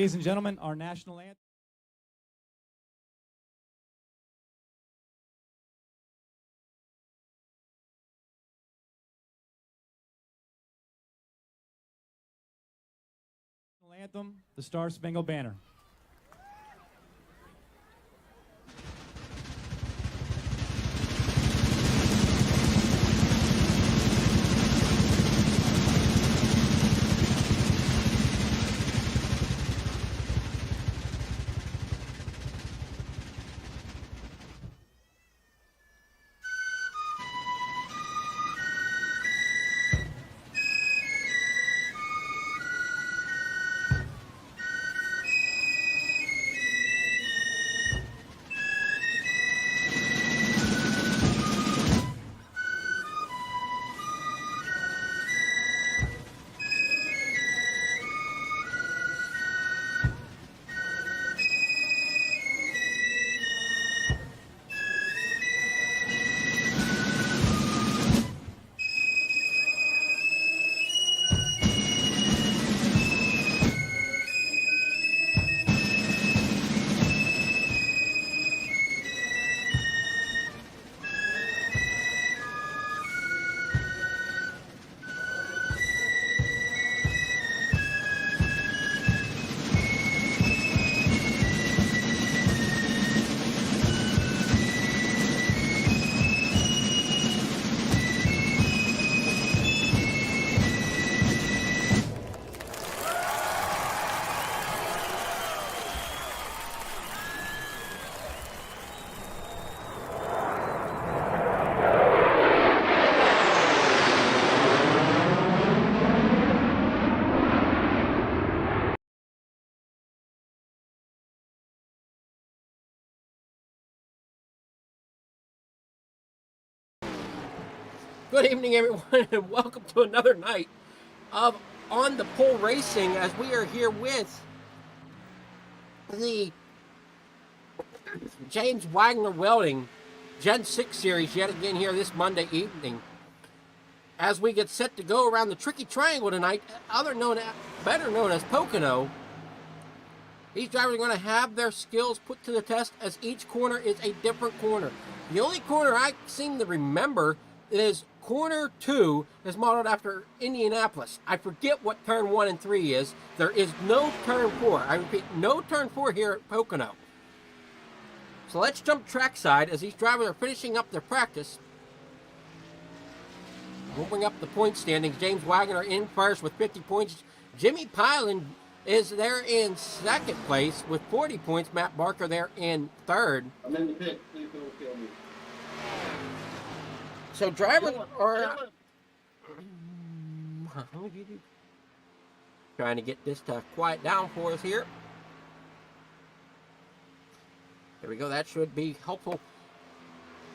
Ladies and gentlemen, our national anthem. Anthem, the Star Spangled Banner. Good evening, everyone, and welcome to another night of On the Pole Racing as we are here with the James Wagoner Welding Gen 6 series yet again here this Monday evening. As we get set to go around the Tricky Triangle tonight, better known as Pocono, these drivers are going to have their skills put to the test as each corner is a different corner. The only corner I seem to remember is Corner 2 is modeled after Indianapolis. I forget what turn 1 and 3 is. There is no turn 4. I repeat, no turn 4 here at Pocono. So let's jump trackside as these drivers are finishing up their practice. We'll bring up the point standings. James Wagoner in first with 50 points. Jimmy Pilen is there in second place with 40 points. Matt Barker there in third. I'm in the pit. Please don't kill me. So drivers are trying to get this to quiet down for us here. There we go. That should be helpful.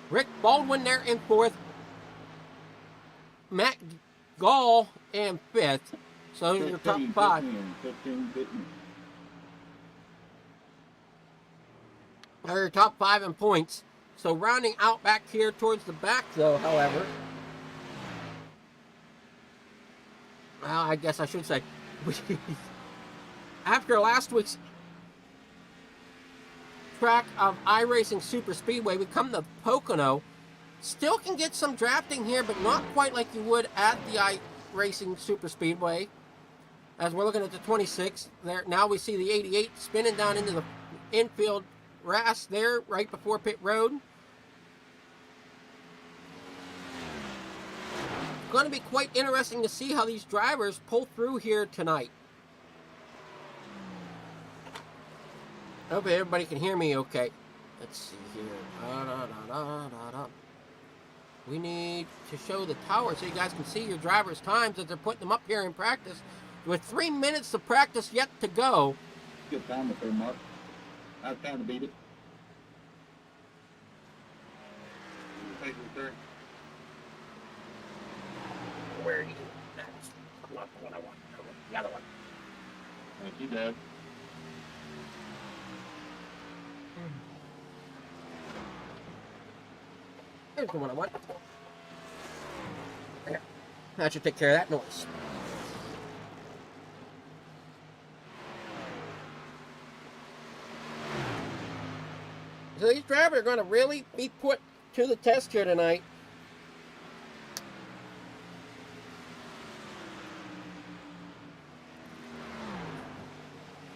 Rick Baldwin there in fourth. Matt Gall in fifth. So your top five. 15. Your top five in points. So rounding out back here towards the back, though, however, well, I guess I should say, after last week's track of iRacing Super Speedway, we come to Pocono. Still can get some drafting here, but not quite like you would at the iRacing Super Speedway. As we're looking at the 26, there now we see the 88 spinning down into the infield grass there right before pit road. Going to be quite interesting to see how these drivers pull through here tonight. I hope everybody can hear me okay. Let's see here. We need to show the tower so you guys can see your drivers' times as they're putting them up here in practice. With 3 minutes of practice yet to go. Good time up there, Mark. I have time to beat it. Take your turn. Where are you? That's not the one I want. The other one. Thank you, Dad. Here's the one I want. There. That should take care of that noise. So these drivers are going to really be put to the test here tonight.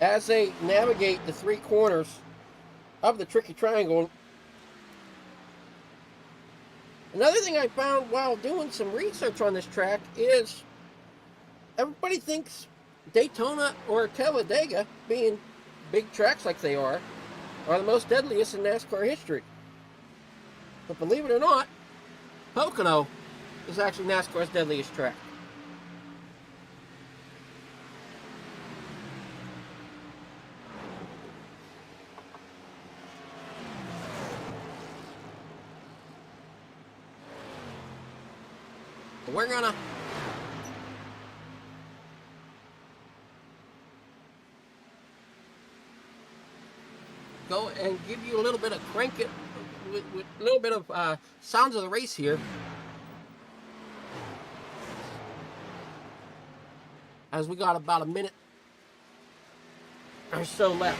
As they navigate the three corners of the tricky triangle. Another thing I found while doing some research on this track is everybody thinks Daytona or Talladega, being big tracks like they are the most deadliest in NASCAR history. But believe it or not, Pocono is actually NASCAR's deadliest track. We're gonna go and give you a little bit of crank it with a little bit of sounds of the race here, as we got about a minute or so left.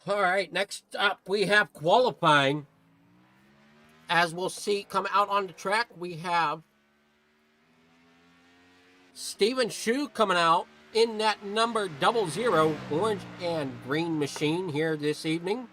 All right, next up we have qualifying. As we'll see come out on the track, we have Steven Shu coming out in that number 00 orange and green machine here this evening.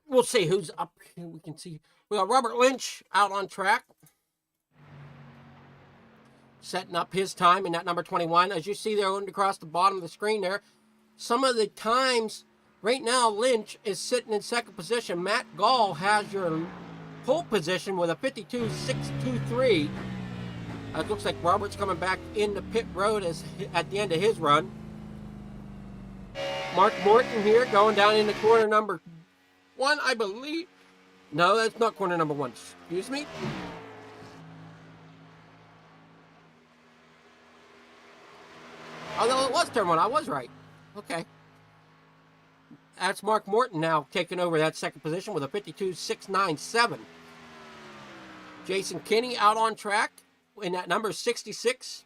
We'll see who's up here. We can see. We got Robert Lynch out on track, setting up his time in that number 21. As you see there across the bottom of the screen there, some of the times right now, Lynch is sitting in second position. Matt Gall has your pole position with a 52.623. It looks like Robert's coming back into pit road at the end of his run. Mark Morton here going down into corner number 1, I believe. No, that's not corner number 1. Excuse me. Although it was turn 1, I was right. Okay. That's Mark Morton now taking over that second position with a 52.697. Jason Kinney out on track in that number 66.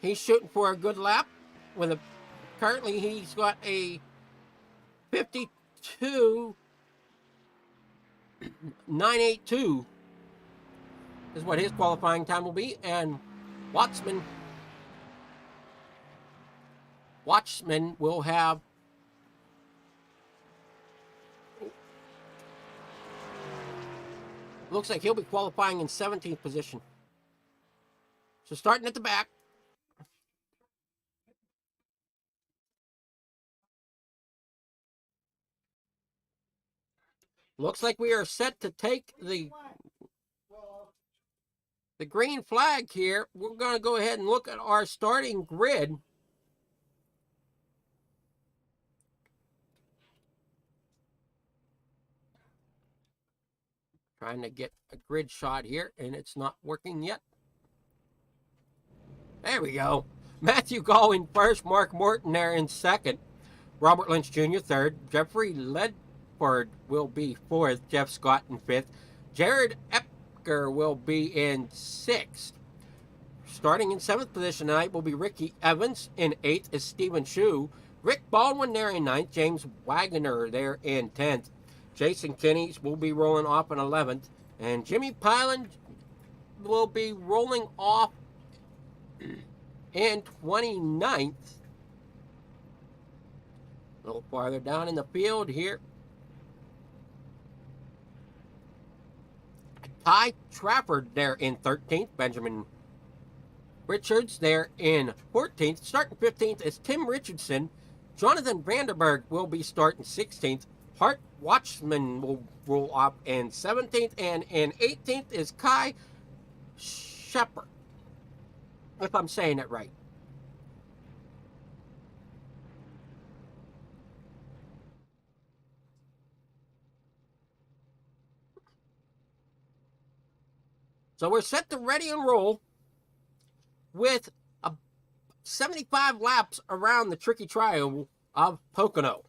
He's shooting for a good lap with a, currently he's got a 52.982 is what his qualifying time will be. And Watchman will have looks like he'll be qualifying in 17th position. So starting at the back. Looks like we are set to take the green flag here. We're going to go ahead and look at our starting grid. Trying to get a grid shot here, and it's not working yet. There we go. Matthew Gall in first, Mark Morton there in second, Robert Lynch Jr. third, Jeffrey Ledford will be fourth, Jeff Scott in fifth, Jared Epker will be in sixth. Starting in seventh position tonight will be Ricky Evans. In eighth is Stephen Shue. Rick Baldwin there in ninth, James Wagoner there in 10th. Jason Kinney will be rolling off in 11th, and Jimmy Pyland will be rolling off in 29th. A little farther down in the field here. Ty Trafford there in 13th. Benjamin Richards there in 14th. Starting 15th is Tim Richardson. Jonathan Vanderberg will be starting 16th. Hart Watchman will roll up in 17th. And in 18th is Kai Shepard, if I'm saying it right. So we're set to ready and roll with 75 laps around the tricky triangle of Pocono.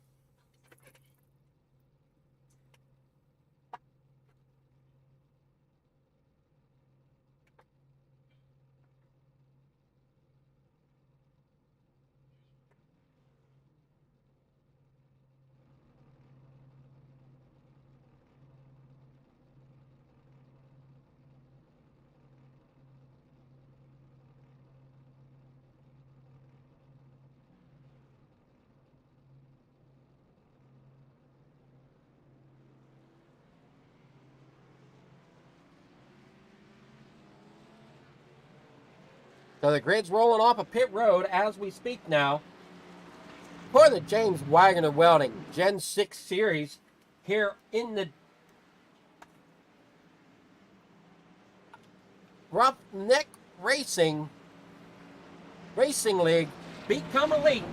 So the grid's rolling off a pit road as we speak now for the James Wagoner Welding Gen 6 Series here in the Roughneck Racing League. Become Elite.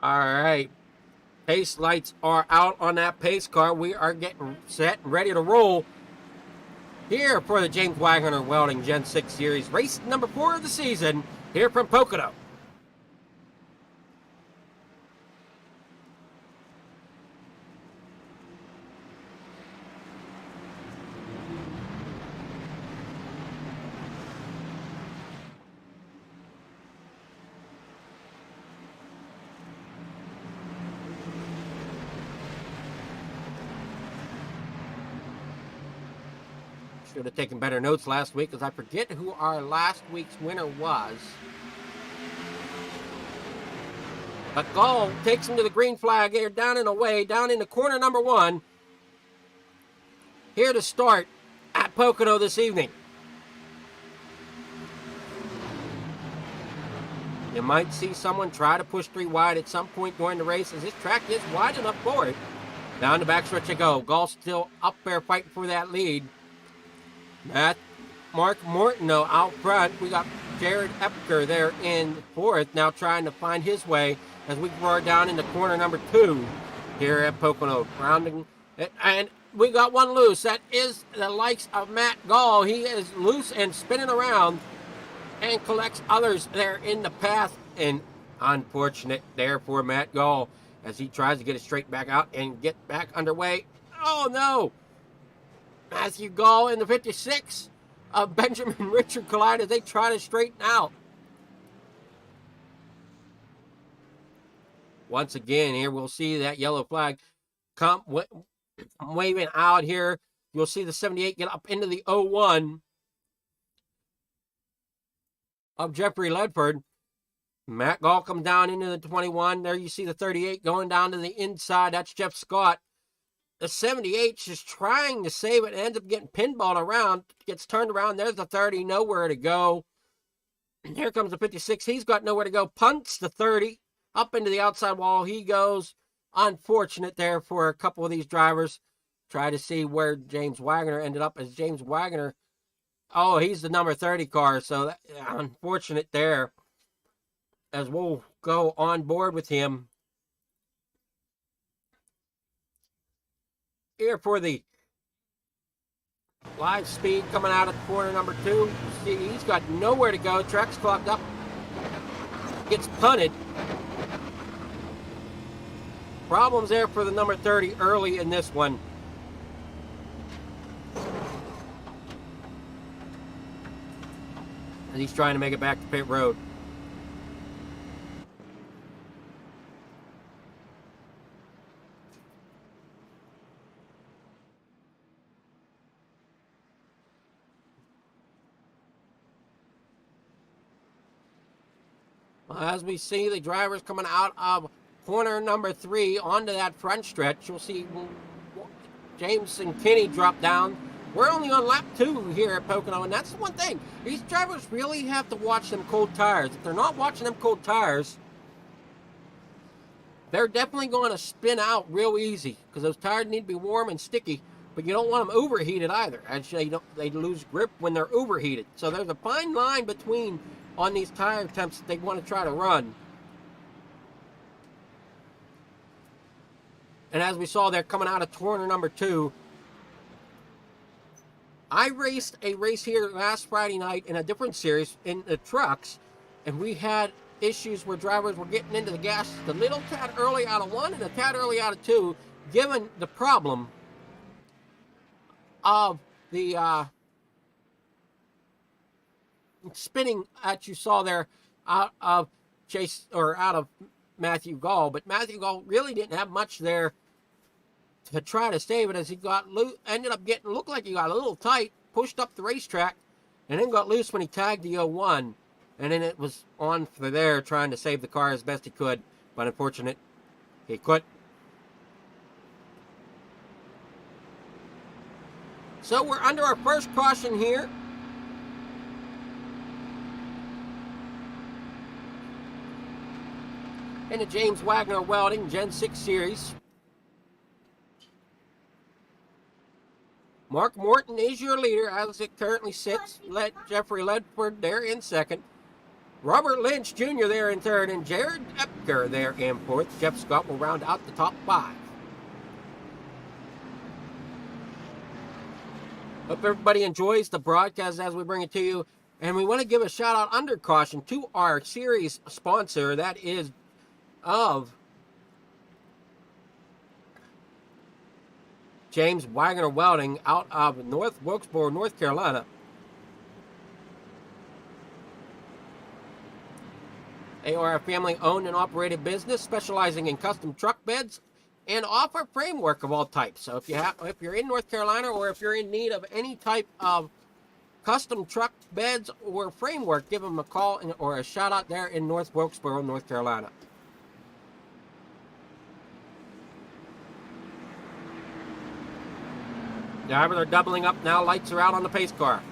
All right. Pace lights are out on that pace car. We are getting set and ready to roll here for the James Wagoner Welding Gen 6 Series, race number 4 of the season, here from Pocono. Should have taken better notes last week because I forget who our last week's winner was. But Gall takes him to the green flag here, down and away, down into corner number 1. Here to start at Pocono this evening. You might see someone try to push 3 wide at some point during the race, as this track is wide enough for it. Down the backstretch they go. Gall still up there fighting for that lead. Mark Morton, though, out front. We got Jared Epker there in 4th, now trying to find his way as we roar down into corner number 2 here at Pocono. Rounding it, and we got one loose. That is the likes of Matt Gall. He is loose and spinning around and collects others there in the path. And unfortunate there for Matt Gall as he tries to get it straight back out and get back underway. Oh, no! Matthew Gall in the 56 of Benjamin Richard collide as they try to straighten out. Once again, here we'll see that yellow flag come waving out here. You'll see the 78 get up into the 01 of Jeffrey Ledford. Matt Gall comes down into the 21. There you see the 38 going down to the inside. That's Jeff Scott. The 78 just trying to save it and ends up getting pinballed around. Gets turned around. There's the 30. Nowhere to go. And here comes the 56. He's got nowhere to go. Punts the 30. Up into the outside wall he goes. Unfortunate there for a couple of these drivers. Try to see where James Wagoner ended up, as James Wagoner, oh, he's the number 30 car. So that, unfortunate there, as we'll go on board with him here for the live speed coming out of corner number 2. See, he's got nowhere to go. Track's clogged up. Gets punted. Problems there for the number 30 early in this one. And he's trying to make it back to pit road. As we see the drivers coming out of corner number 3 onto that front stretch, you'll see James and Kenny drop down. We're only on lap 2 here at Pocono, and that's the one thing. These drivers really have to watch them cold tires. If they're not watching them cold tires, they're definitely going to spin out real easy, because those tires need to be warm and sticky, but you don't want them overheated either. Actually, they lose grip when they're overheated. So there's a fine line between on these tire temps that they want to try to run. And as we saw there coming out of corner number 2, I raced a race here last Friday night in a different series in the trucks, and we had issues where drivers were getting into the gas a little tad early out of 1 and a tad early out of 2, given the problem of the spinning that you saw there out of Matthew Gall. But Matthew Gall really didn't have much there to try to save it, as he got ended up getting, looked like he got a little tight, pushed up the racetrack, and then got loose when he tagged the 01. And then it was on for there, trying to save the car as best he could, but unfortunate, he couldn't. So we're under our first caution here. In the James Wagoner Welding Gen 6 Series. Mark Morton is your leader as it currently sits. Jeffrey Ledford there in second. Robert Lynch Jr. there in third, and Jared Epker there in fourth. Jeff Scott will round out the top five. Hope everybody enjoys the broadcast as we bring it to you. And we want to give a shout out under caution to our series sponsor, that is of James Wagoner Welding out of North Wilkesboro, North Carolina. They are a family-owned and operated business specializing in custom truck beds and offer framework of all types. So if you're in North Carolina, or if you're in need of any type of custom truck beds or framework, give them a call or a shout out there in North Wilkesboro, North Carolina. However, they're doubling up now. Lights are out on the pace car.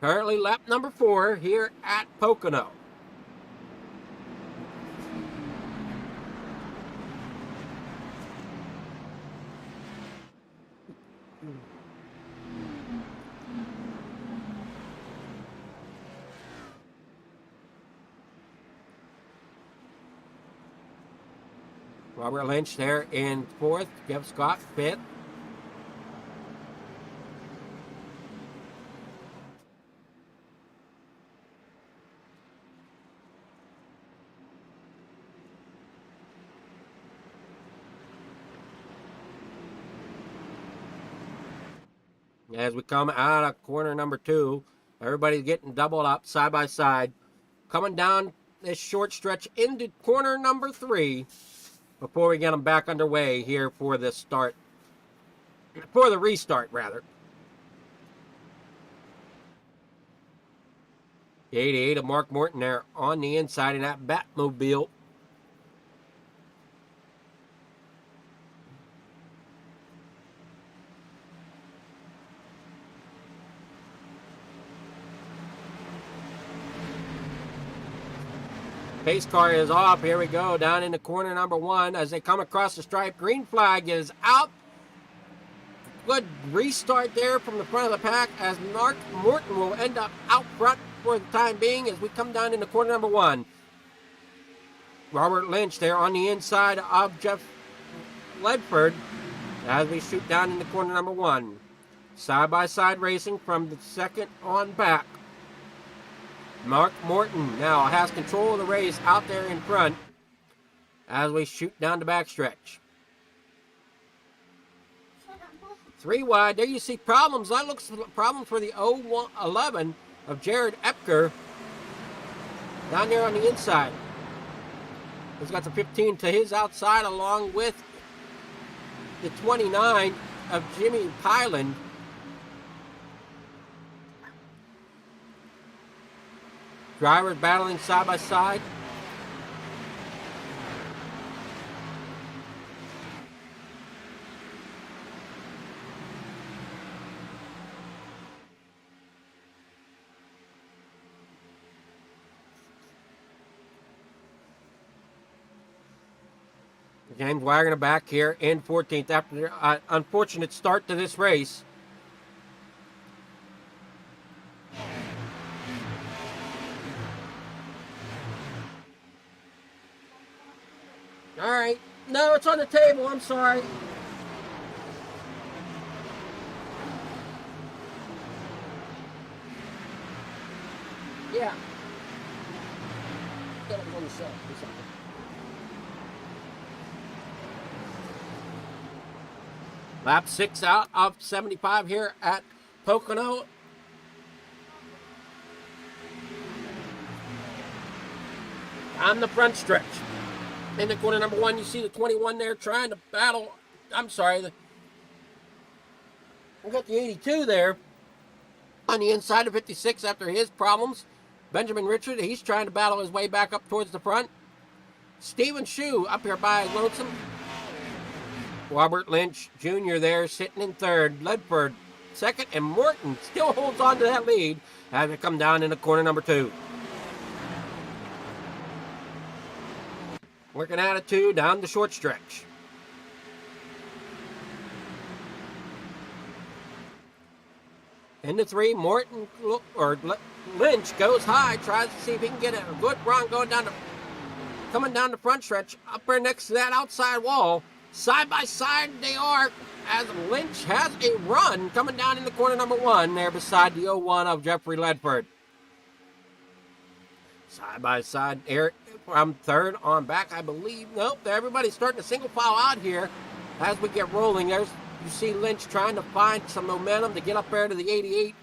Currently lap number 4 here at Pocono. Robert Lynch there in fourth. Jeff Scott fifth. As we come out of corner number 2, everybody's getting doubled up side by side. Coming down this short stretch into corner number 3 before we get them back underway here for the start. For the restart, rather. The 88 of Mark Morton there on the inside of that Batmobile. Pace car is off. Here we go. Down into corner number 1 as they come across the stripe. Green flag is out. Good restart there from the front of the pack as Mark Morton will end up out front for the time being as we come down into corner number 1. Robert Lynch there on the inside of Jeff Ledford as we shoot down into corner number 1. Side-by-side racing from the second on back. Mark Morton now has control of the race out there in front as we shoot down the backstretch. 3 wide. There you see problems. That looks problems for the 011 of Jared Epker down there on the inside. He's got the 15 to his outside along with the 29 of Jimmy Pyland. Drivers battling side by side. James Wagoner back here in 14th after an unfortunate start to this race. All right. No, it's on the table. I'm sorry. Yeah. Get it on the shelf or something. Lap 6 out of 75 here at Pocono. On the front stretch. In the corner number 1, you see the 21 there trying to battle. I'm sorry. We got the 82 there on the inside of 56 after his problems. Benjamin Richard, he's trying to battle his way back up towards the front. Stephen Shue up here by Lonesome. Robert Lynch Jr. there sitting in third. Ledford second, and Morton still holds on to that lead as we come down into corner number 2. Working attitude down the short stretch. Into 3, Lynch goes high, tries to see if he can get a good run coming down the front stretch, up there next to that outside wall. Side by side they are, as Lynch has a run coming down into corner number 1 there beside the 01 of Jeffrey Ledford. Side by side, Eric from third on back, I believe. Nope, everybody's starting to single file out here as we get rolling. You see Lynch trying to find some momentum to get up there to the 88.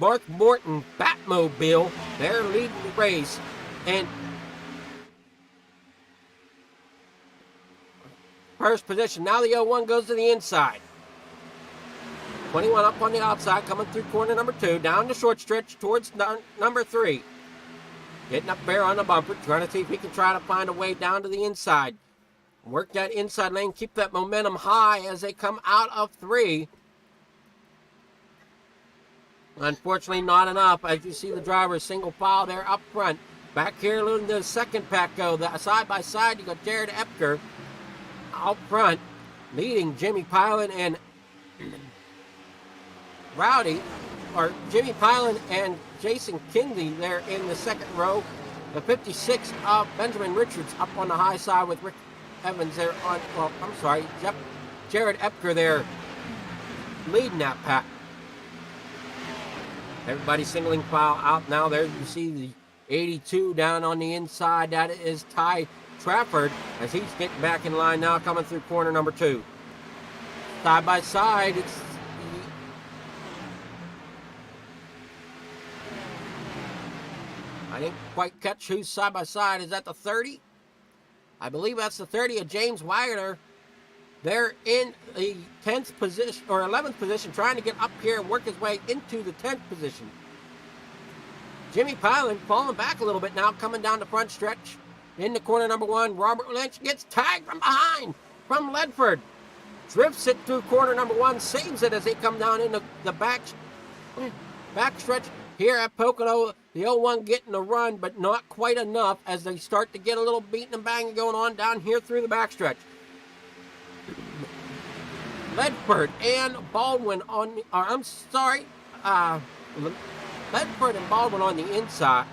Mark Morton Batmobile, they're leading the race. And first position, now the 01 goes to the inside. 21 up on the outside, coming through corner number 2, down the short stretch towards number 3. Getting up there on the bumper, trying to see if he can try to find a way down to the inside. Work that inside lane, keep that momentum high as they come out of 3. Unfortunately, not enough. As you see the driver single file there up front. Back here, letting the second pack go. Side by side, you got Jared Epker out front, leading Jimmy Pilot and Jimmy Pilot and Jason Kinley there in the second row. The 56 of Benjamin Richards up on the high side with Rick Evans there Jared Epker there leading that pack. Everybody singling file out now. There you see the 82 down on the inside. That is Ty Trafford as he's getting back in line now, coming through corner number 2. Side by side, I didn't quite catch who's side by side. Is that the 30? I believe that's the 30 of James Wagoner. They're in the 10th position or 11th position, trying to get up here and work his way into the 10th position. Jimmy Pilot falling back a little bit now, coming down the front stretch. In the corner number 1, Robert Lynch gets tagged from behind from Ledford. Drifts it through corner number 1, saves it as they come down in the back stretch here at Pocono. The 01 getting a run, but not quite enough as they start to get a little beating and banging going on down here through the backstretch. Ledford and Baldwin Ledford and Baldwin on the inside.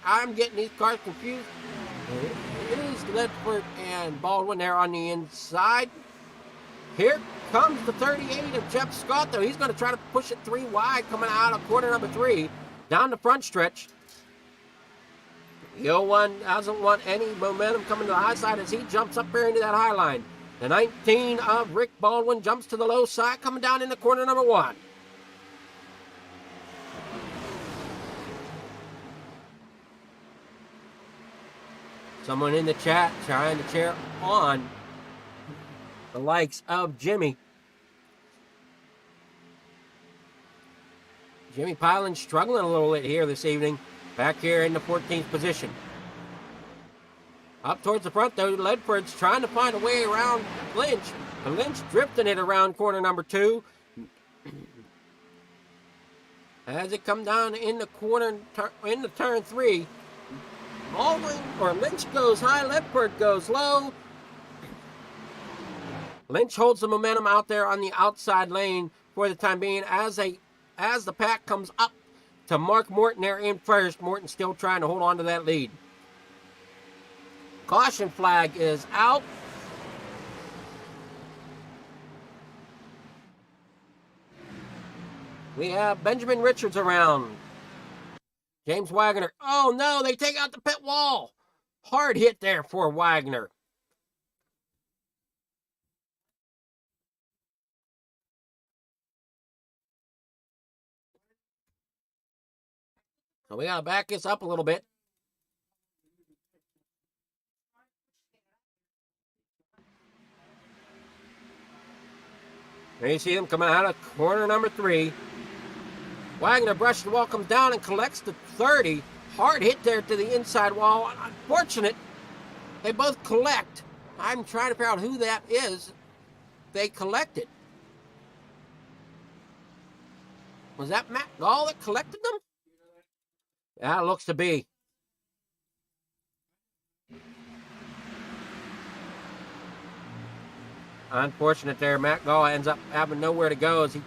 I'm getting these cars confused. It is Ledford and Baldwin there on the inside. Here comes the 38 of Jeff Scott, though. He's going to try to push it 3 wide coming out of corner number 3 down the front stretch. The 01 doesn't want any momentum coming to the high side as he jumps up there into that high line. The 19 of Rick Baldwin jumps to the low side coming down into corner number 1. Someone in the chat trying to cheer on the likes of Jimmy. Jimmy Pilot struggling a little bit here this evening. Back here in the 14th position. Up towards the front, though, Ledford's trying to find a way around Lynch. But Lynch drifting it around corner number 2. As it come down in the turn 3, Lynch goes high, Ledford goes low. Lynch holds the momentum out there on the outside lane for the time being as the pack comes up to Mark Morton there in first. Morton still trying to hold on to that lead. Caution flag is out. We have Benjamin Richards around. James Wagoner. Oh no, they take out the pit wall. Hard hit there for Wagoner. So we got to back this up a little bit. There you see them coming out of corner number 3. Wagoner brushes the wall, comes down and collects the 30. Hard hit there to the inside wall. Unfortunate. They both collect. I'm trying to figure out who that is. They collected. Was that Matt Gall that collected them? Yeah, it looks to be. Unfortunate there. Matt Gall ends up having nowhere to go as he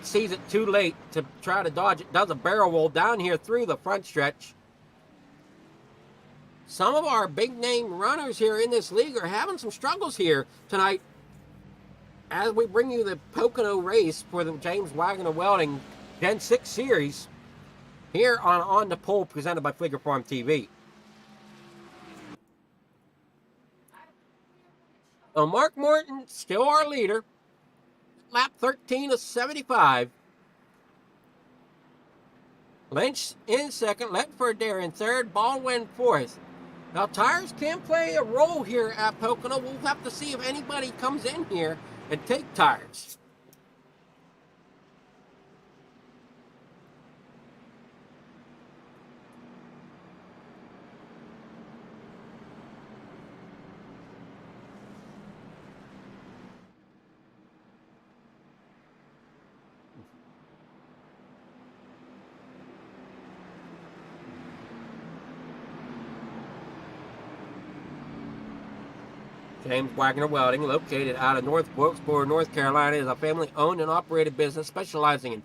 sees it too late to try to dodge it. Does a barrel roll down here through the front stretch. Some of our big name runners here in this league are having some struggles here tonight as we bring you the Pocono race for the James Wagoner Welding Gen 6 Series here on the Pole, presented by Fligger Farm TV. Mark Morton, still our leader. Lap 13 of 75. Lynch in second, Ledford there in third, Baldwin fourth. Now, tires can play a role here at Pocono. We'll have to see if anybody comes in here and take tires. James Wagoner Welding, located out of North Wilkesboro, North Carolina, is a family-owned and operated business specializing in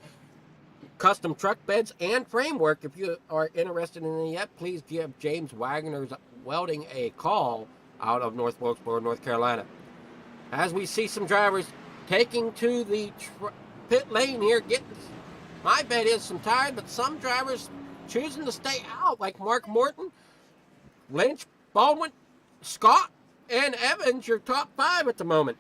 custom truck beds and framework. If you are interested in it yet, please give James Wagoner's Welding a call out of North Wilkesboro, North Carolina. As we see some drivers taking to the pit lane here, my bet is some tires, but some drivers choosing to stay out, like Mark Morton, Lynch, Baldwin, Scott, and Evans, your top five at the moment.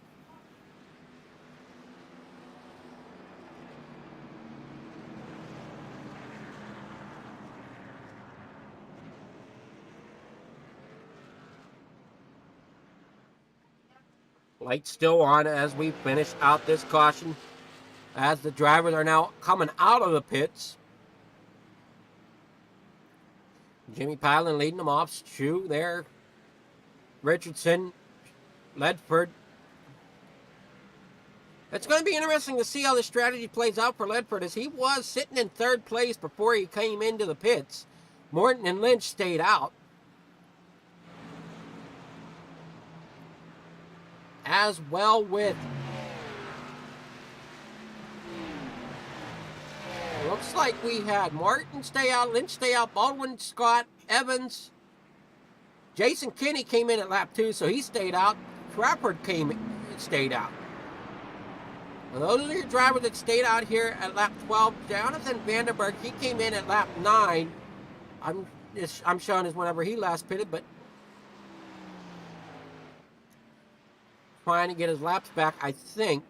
Lights still on as we finish out this caution, as the drivers are now coming out of the pits. Jimmy Pilon leading them off. Shoe there. Richardson, Ledford. It's going to be interesting to see how the strategy plays out for Ledford, as he was sitting in third place before he came into the pits. Morton and Lynch stayed out. As well with... looks like we had Martin stay out, Lynch stay out, Baldwin, Scott, Evans... Jason Kinney came in at lap 2, so he stayed out. Crawford stayed out. Well, those are your drivers that stayed out here at lap 12. Jonathan Vandenberg, he came in at lap 9. I'm showing as whenever he last pitted, but trying to get his laps back, I think.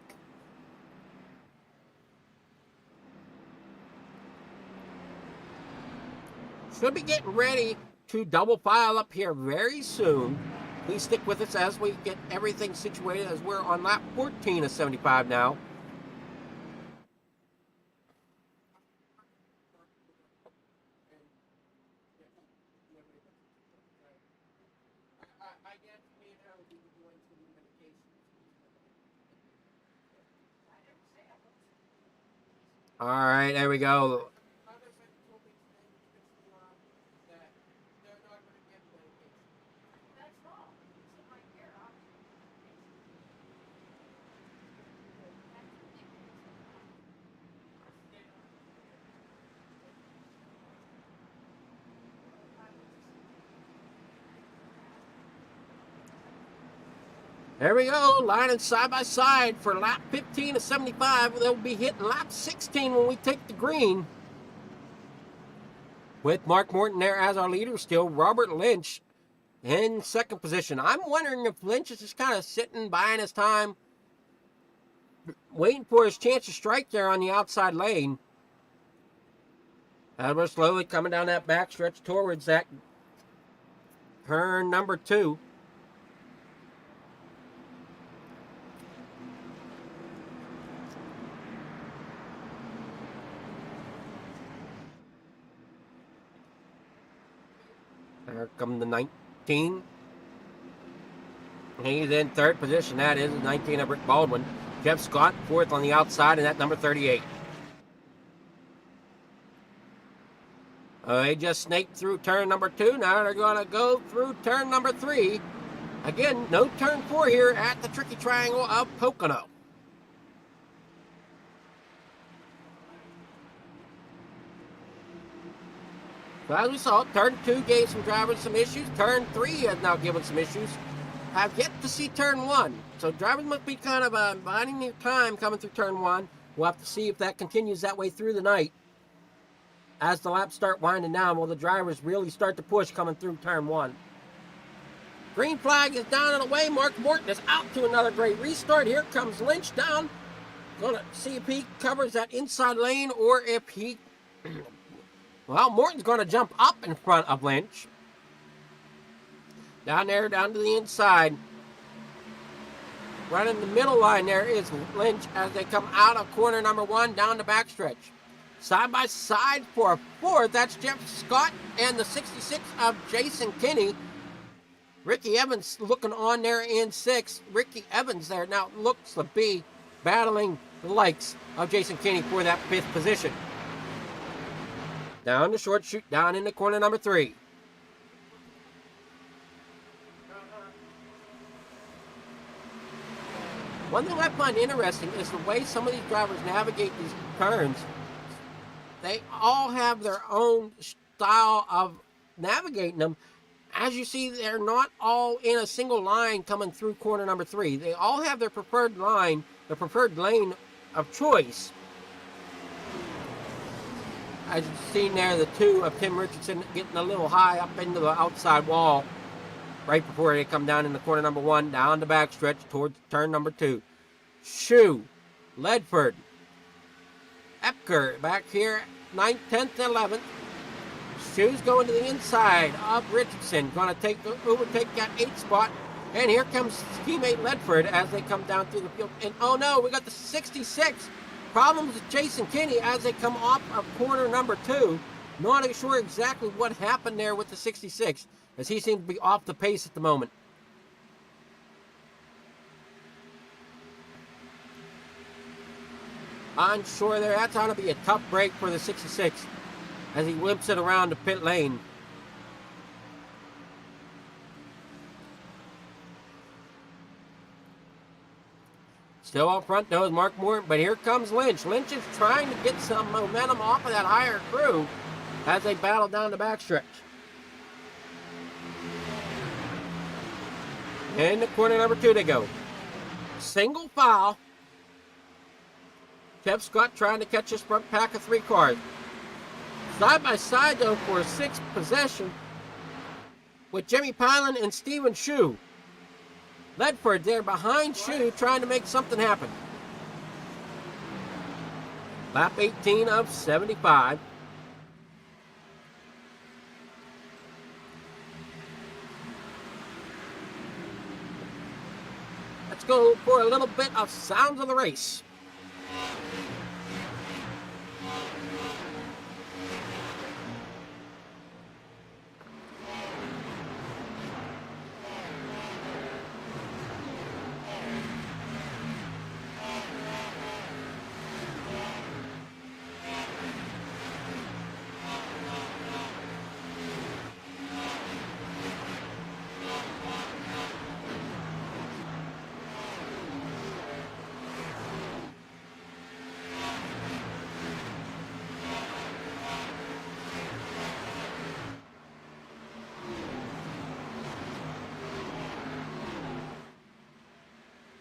Should be getting ready to double file up here very soon. Please stick with us as we get everything situated, as we're on lap 14 of 75 now. All right, there we go. There we go, lining side by side for lap 15 of 75. They'll be hitting lap 16 when we take the green. With Mark Morton there as our leader still, Robert Lynch in second position. I'm wondering if Lynch is just kind of sitting, buying his time, waiting for his chance to strike there on the outside lane. As we're slowly coming down that back stretch towards that turn number 2. There comes the 19. He's in third position. That is 19 of Rick Baldwin. Jeff Scott fourth on the outside, and that number 38. They just snaked through turn number 2. Now they're going to go through turn number 3. Again, no turn 4 here at the Tricky Triangle of Pocono. So as we saw, turn 2 gave some drivers some issues. Turn 3 has now given some issues. Have yet to see turn 1. So drivers must be kind of biding their time coming through turn 1. We'll have to see if that continues that way through the night. As the laps start winding down, will the drivers really start to push coming through turn 1? Green flag is down and away. Mark Morton is out to another great restart. Here comes Lynch down. Gonna see if he covers that inside lane or if he... Well, Morton's gonna jump up in front of Lynch. Down there, down to the inside. Running the middle line there is Lynch as they come out of corner number 1 down the backstretch. Side by side for a 4th, that's Jeff Scott and the 66 of Jason Kinney. Ricky Evans looking on there in 6th. Ricky Evans there now looks to be battling the likes of Jason Kinney for that 5th position. Down the short chute, down into corner number 3. One thing I find interesting is the way some of these drivers navigate these turns. They all have their own style of navigating them. As you see, they're not all in a single line coming through corner number 3. They all have their preferred line, their preferred lane of choice. As you've seen there, the 2 of Tim Richardson getting a little high up into the outside wall right before they come down in the corner number 1, down the backstretch towards turn number 2. Shue, Ledford, Epker back here, 9th, 10th, 11th. Shue's going to the inside of Richardson, going to overtake that 8th spot. And here comes teammate Ledford as they come down through the field. And oh no, we got the 66. Problems with Jason Kinney as they come off of corner number 2. Not sure exactly what happened there with the 66, as he seems to be off the pace at the moment. Unsure there. That's going to be a tough break for the 66 as he whips it around the pit lane. Still up front though is Mark Morton, but here comes Lynch. Lynch is trying to get some momentum off of that higher crew as they battle down the backstretch. In the corner number 2 they go. Single file. Jeff Scott trying to catch his front pack of 3 cars. Side by side though for a 6th possession with Jimmy Pilan and Stephen Shue. Ledford there behind Shue trying to make something happen. Lap 18 of 75. Let's go for a little bit of sounds of the race.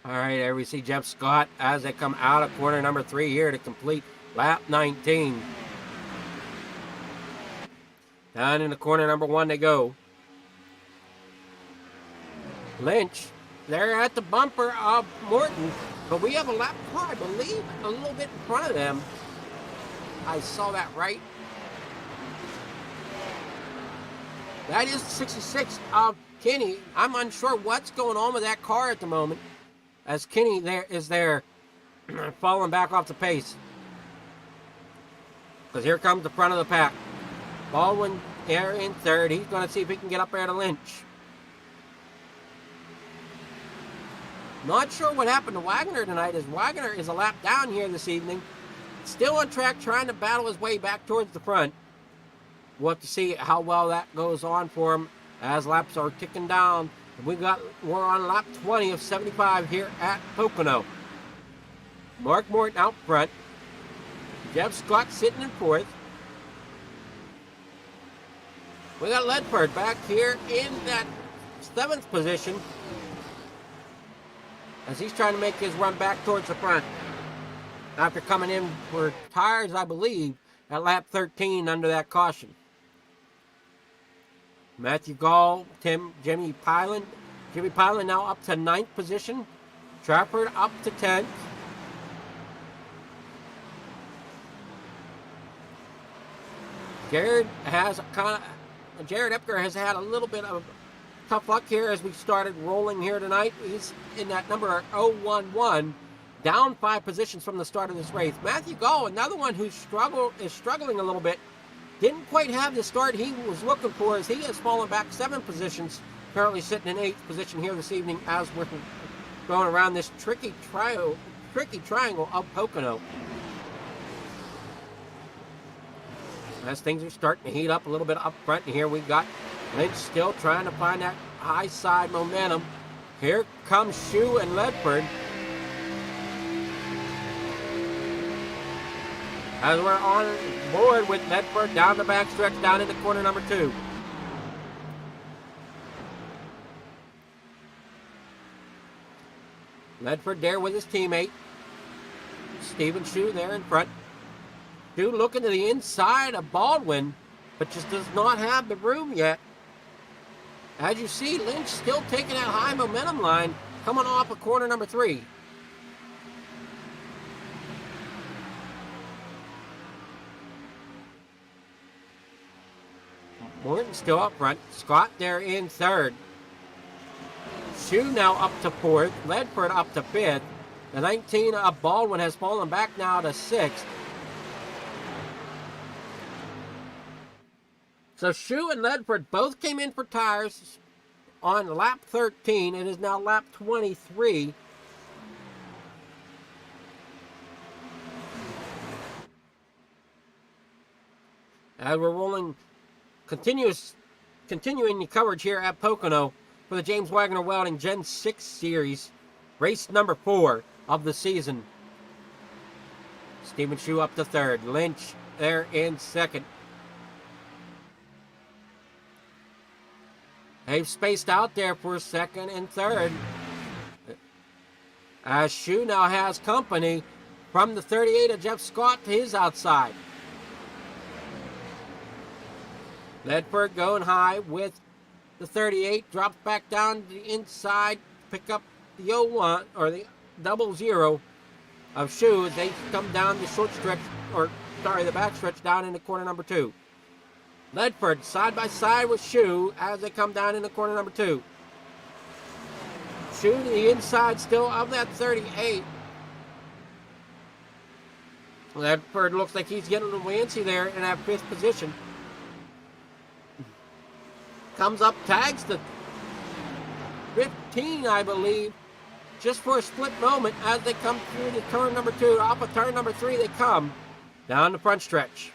All right, there we see Jeff Scott as they come out of corner number 3 here to complete lap 19. Down in the corner number 1 they go. Lynch, they're at the bumper of Morton, but we have a lap car, I believe, a little bit in front of them. I saw that right. That is the 66 of Kinney. I'm unsure what's going on with that car at the moment, as Kinney is there falling back off the pace. Because here comes the front of the pack. Baldwin there in 3rd. He's going to see if he can get up there to Lynch. Not sure what happened to Wagoner tonight, as Wagoner is a lap down here this evening. Still on track, trying to battle his way back towards the front. We'll have to see how well that goes on for him as laps are ticking down. We're on lap 20 of 75 here at Pocono. Mark Morton out front. Jeff Scott sitting in 4th. We got Ledford back here in that 7th position as he's trying to make his run back towards the front after coming in for tires, I believe, at lap 13 under that caution. Matthew Gall, Jimmy Pilan now up to 9th position. Trafford up to 10th. Jared Epker has had a little bit of tough luck here as we started rolling here tonight. He's in that number 011, down 5 positions from the start of this race. Matthew Gall, another one who is struggling a little bit. Didn't quite have the start he was looking for as he has fallen back 7 positions. Currently sitting in 8th position here this evening as we're going around this tricky triangle of Pocono. As things are starting to heat up a little bit up front, and here we got Lynch still trying to find that high side momentum. Here comes Shue and Ledford. As we're on board with Ledford down the backstretch, down into corner number 2. Ledford there with his teammate. Stephen Shue there in front. Shue looking to the inside of Baldwin, but just does not have the room yet. As you see, Lynch still taking that high momentum line, coming off of corner number 3. Morton still up front. Scott there in 3rd. Shue now up to 4th. Ledford up to 5th. The 19 of Baldwin has fallen back now to 6th. So Shue and Ledford both came in for tires on lap 13. It is now lap 23. As we're rolling, continuing the coverage here at Pocono for the James Wagoner Welding Gen 6 Series, race number 4 of the season. Stephen Shue up to 3rd. Lynch there in 2nd. They've spaced out there for 2nd and 3rd. As Shue now has company from the 38 of Jeff Scott to his outside. Ledford going high with the 38, drops back down to the inside, pick up the 01 or the 00 of Shue as they come down the the backstretch down into corner number 2. Ledford side by side with Shue as they come down into corner number 2. Shue to the inside still of that 38. Ledford looks like he's getting a little antsy there in that 5th position. Comes up, tags the 15, I believe, just for a split moment as they come through the turn number 2. Off of turn number 3 they come down the front stretch.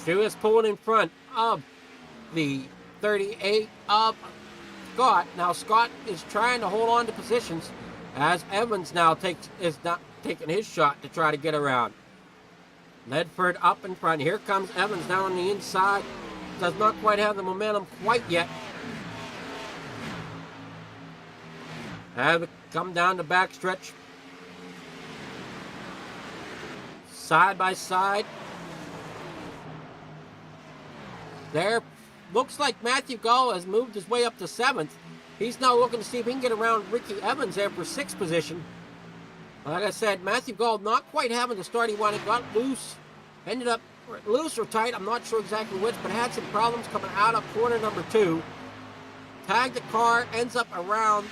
Shue is pulling in front of the 38 of Scott. Now Scott is trying to hold on to positions as Evans now is not taking his shot to try to get around. Ledford up in front. Here comes Evans down on the inside. Does not quite have the momentum quite yet. Have it come down the backstretch. Side by side. There. Looks like Matthew Gall has moved his way up to 7th. He's now looking to see if he can get around Ricky Evans there for 6th position. Like I said, Matthew Gall not quite having the start he wanted. Got loose. Ended up loose or tight. I'm not sure exactly which, but had some problems coming out of corner number 2. Tagged the car. Ends up around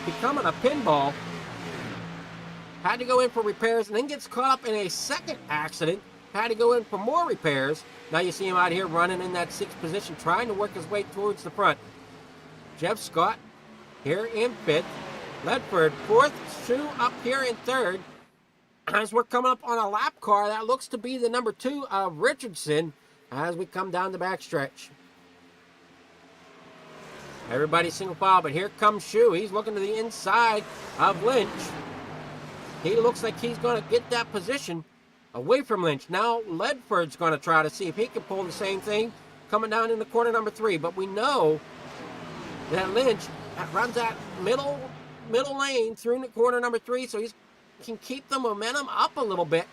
becoming a pinball. Had to go in for repairs and then gets caught up in a second accident. Had to go in for more repairs. Now you see him out here running in that 6th position, trying to work his way towards the front. Jeff Scott here in 5th. Ledford 4th. Shue up here in 3rd. As we're coming up on a lap car, that looks to be the number 2 of Richardson as we come down the backstretch. Everybody single file, but here comes Shue. He's looking to the inside of Lynch. He looks like he's going to get that position away from Lynch. Now Ledford's going to try to see if he can pull the same thing coming down in the corner number 3. But we know that Lynch runs that middle lane through the corner number 3, so he can keep the momentum up a little bit.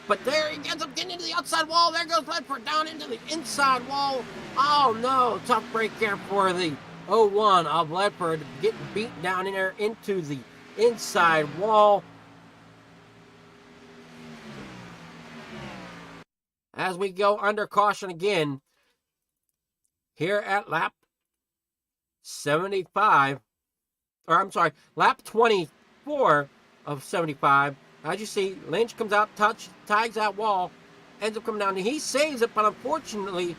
But there he ends up getting into the outside wall. There goes Ledford down into the inside wall. Oh no, tough break there for the 01 of Ledford, getting beat down in there into the inside wall. As we go under caution again, here at lap 75, or I'm sorry, lap 24 of 75. As you see, Lynch comes out, tags that wall, ends up coming down. He saves it, but unfortunately,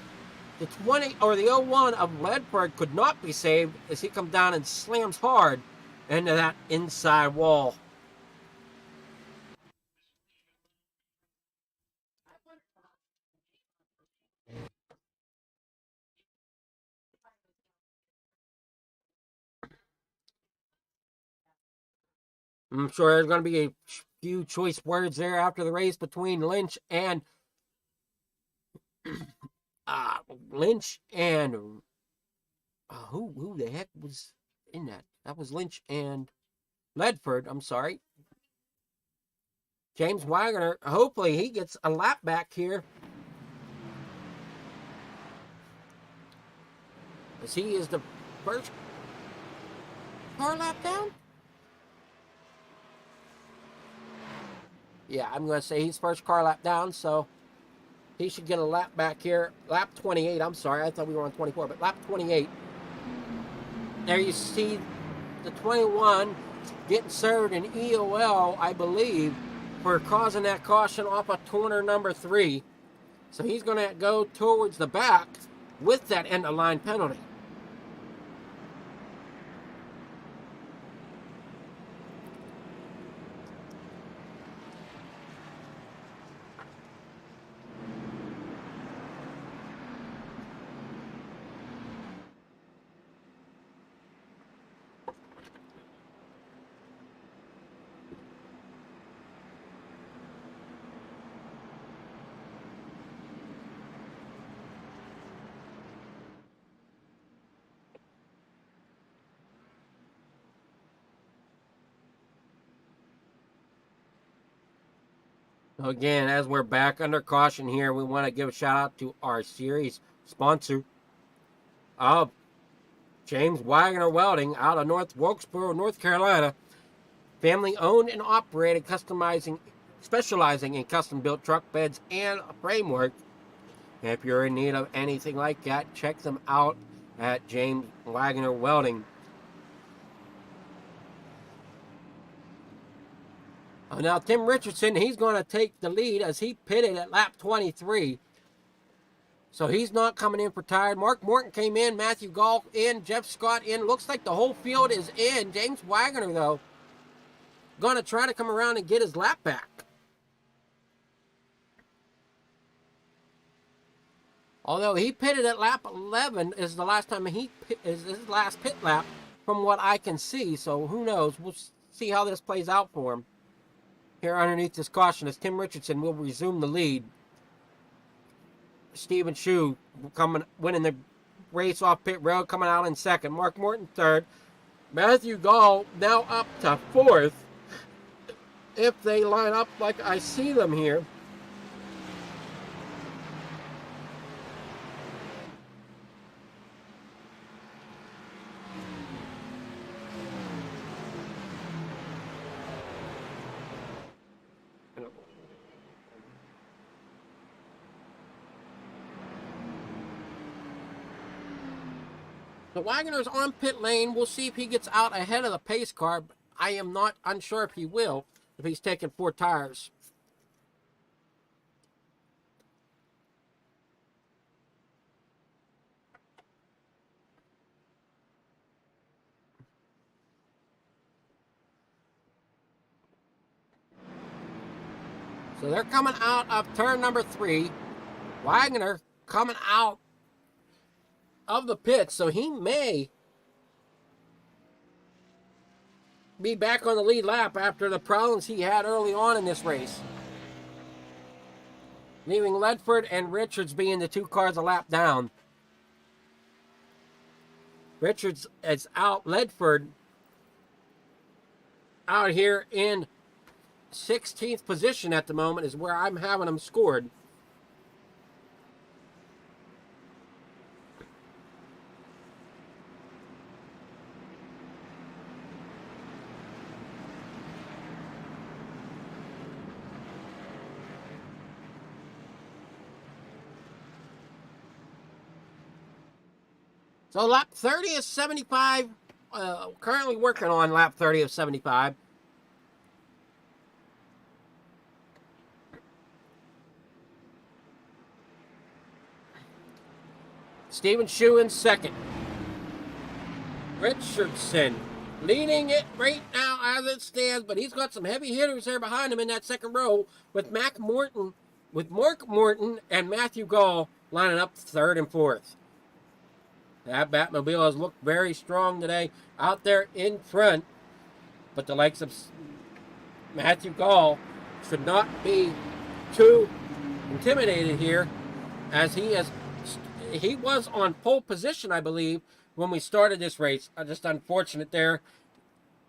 the 01 of Ledford could not be saved as he comes down and slams hard into that inside wall. I'm sure there's going to be a few choice words there after the race between Lynch and who the heck was in that? That was Lynch and Ledford. I'm sorry. James Wagoner. Hopefully he gets a lap back here, as he is the first car lap down. Yeah, I'm going to say he's first car lap down, so he should get a lap back here. Lap 28, I'm sorry. I thought we were on 24, but lap 28. There you see the 21 getting served in EOL, I believe, for causing that caution off of corner number 3. So he's going to go towards the back with that end-of-line penalty. Again, as we're back under caution here, we want to give a shout out to our series sponsor of James Wagoner Welding out of North Wilkesboro, North Carolina. Family owned and operated, specializing in custom built truck beds and framework. If you're in need of anything like that, check them out at James Wagoner Welding. Now, Tim Richardson, he's going to take the lead as he pitted at lap 23. So he's not coming in for tired. Mark Morton came in, Matthew Gall in, Jeff Scott in. Looks like the whole field is in. James Wagoner, though, going to try to come around and get his lap back. Although he pitted at lap 11 is the last time is his last pit lap from what I can see. So who knows? We'll see how this plays out for him. Here underneath this caution as Tim Richardson will resume the lead. Stephen Shue winning the race off pit road, coming out in second. Mark Morton third. Matthew Gall now up to fourth. If they line up like I see them here. The Wagoner's on pit lane. We'll see if he gets out ahead of the pace car. But I am not unsure if he will, if he's taking 4 tires. So they're coming out of turn number 3. Wagoner coming out of the pit, so he may be back on the lead lap after the problems he had early on in this race. leaving Ledford and Richards being the 2 cars a lap down. Richards is out. Ledford out here in 16th position at the moment is where I'm having him scored. So lap 30 is 75. Currently working on lap 30 of 75. Stephen Shue in second. Richardson leading it right now as it stands, but he's got some heavy hitters there behind him in that second row with Mark Morton and Matthew Gall lining up third and fourth. That Batmobile has looked very strong today out there in front, but the likes of Matthew Gall should not be too intimidated here, as he was on pole position, I believe, when we started this race. Just unfortunate there.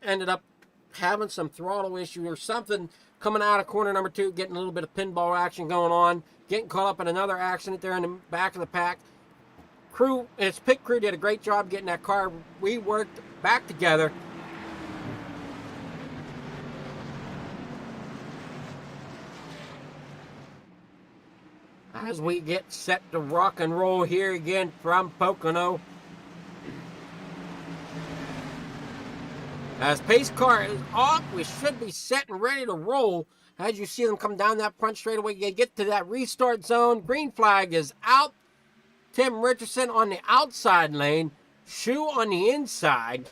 Ended up having some throttle issue or something coming out of corner number 2, getting a little bit of pinball action going on, getting caught up in another accident there in the back of the pack. His pit crew did a great job getting that car reworked back together. As we get set to rock and roll here again from Pocono. As pace car is off, we should be set and ready to roll. As you see them come down that front straightaway, you get to that restart zone. Green flag is out. Tim Richardson on the outside lane. Shue on the inside.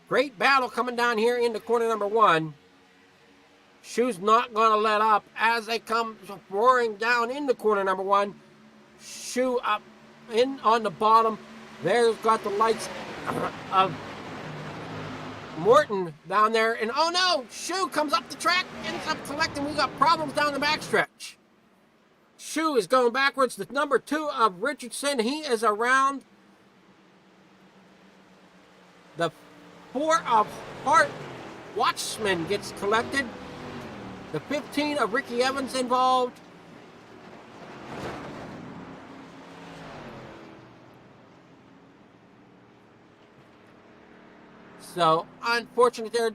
Great battle coming down here into corner number 1. Shue's not going to let up as they come roaring down into corner number 1. Shue up in on the bottom. There's got the lights of Morton down there. And oh no, Shue comes up the track, ends up collecting. We got problems down the backstretch. Shue is going backwards. The number 2 of Richardson, he is around. The 4 of Hart Watchman gets collected. The 15 of Ricky Evans involved. So, unfortunate there.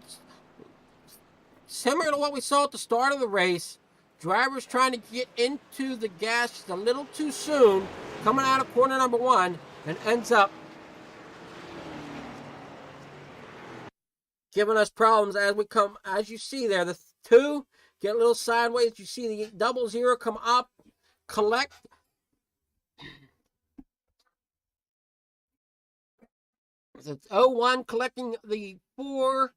Similar to what we saw at the start of the race. Drivers trying to get into the gas just a little too soon, coming out of corner number 1, and ends up giving us problems as we come. As you see there, the 2 get a little sideways. You see the 00 come up, collect. It's 01 collecting the 4.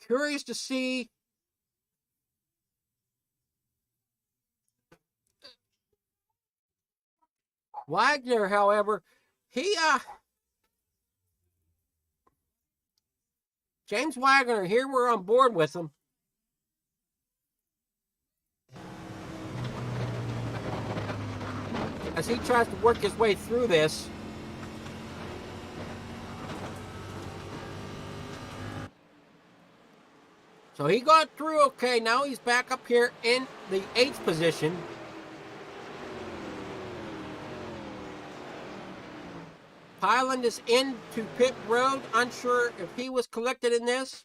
Curious to see Wagoner, however, James Wagoner, here we're on board with him. As he tries to work his way through this. So he got through okay. Now he's back up here in the 8th position. Highland is into pit road. Unsure if he was collected in this.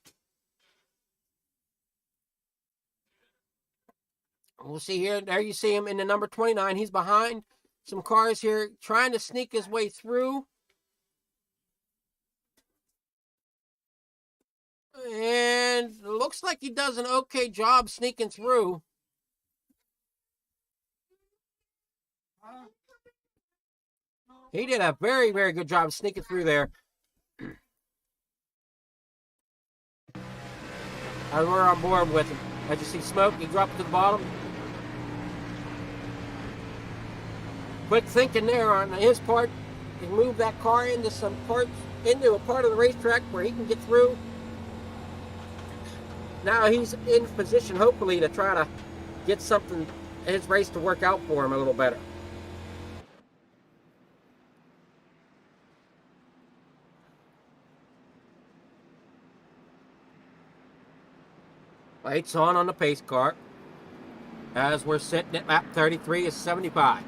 We'll see here. There you see him in the number 29. He's behind some cars here, trying to sneak his way through. And looks like he does an okay job sneaking through. He did a very, very good job sneaking through there. As we're on board with him. As you see smoke, he dropped to the bottom. Quick thinking there on his part. He moved that car into a part of the racetrack where he can get through. now he's in position, hopefully, to try to get something, his race to work out for him a little better. Lights on the pace car as we're sitting at lap 33 is 75.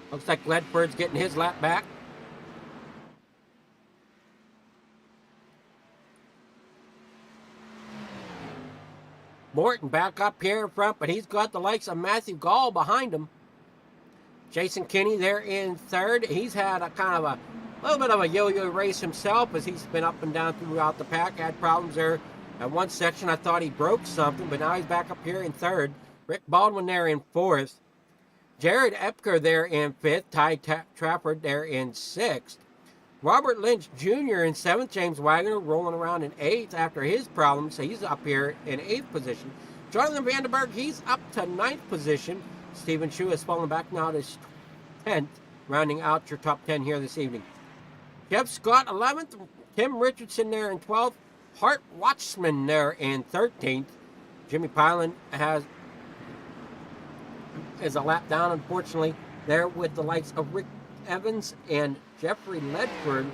Looks like Ledford's getting his lap back. Morton back up here in front, but he's got the likes of Matthew Gall behind him. Jason Kinney there in third. He's had a kind of a little bit of a yo-yo race himself as he's been up and down throughout the pack. Had problems there at one section. I thought he broke something, but now he's back up here in third. Rick Baldwin there in fourth. Jared Epker there in fifth. Ty Trafford there in sixth. Robert Lynch Jr. in seventh. James Wagoner rolling around in eighth after his problems. So he's up here in eighth position. Jonathan Vandenberg, he's up to ninth position. Stephen Shu has fallen back now to 10th, rounding out your top 10 here this evening. Jeff Scott 11th. Tim Richardson there in 12th. Hart Watchman there in 13th. Jimmy Pilan is a lap down, unfortunately, there with the likes of Rick Evans and Jeffrey Ledford.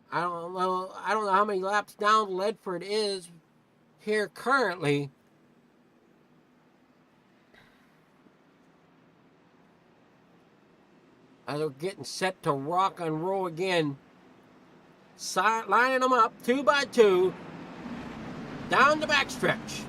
I don't know how many laps down Ledford is here currently. As we're getting set to rock and roll again. Lining them up 2 by 2 down the backstretch.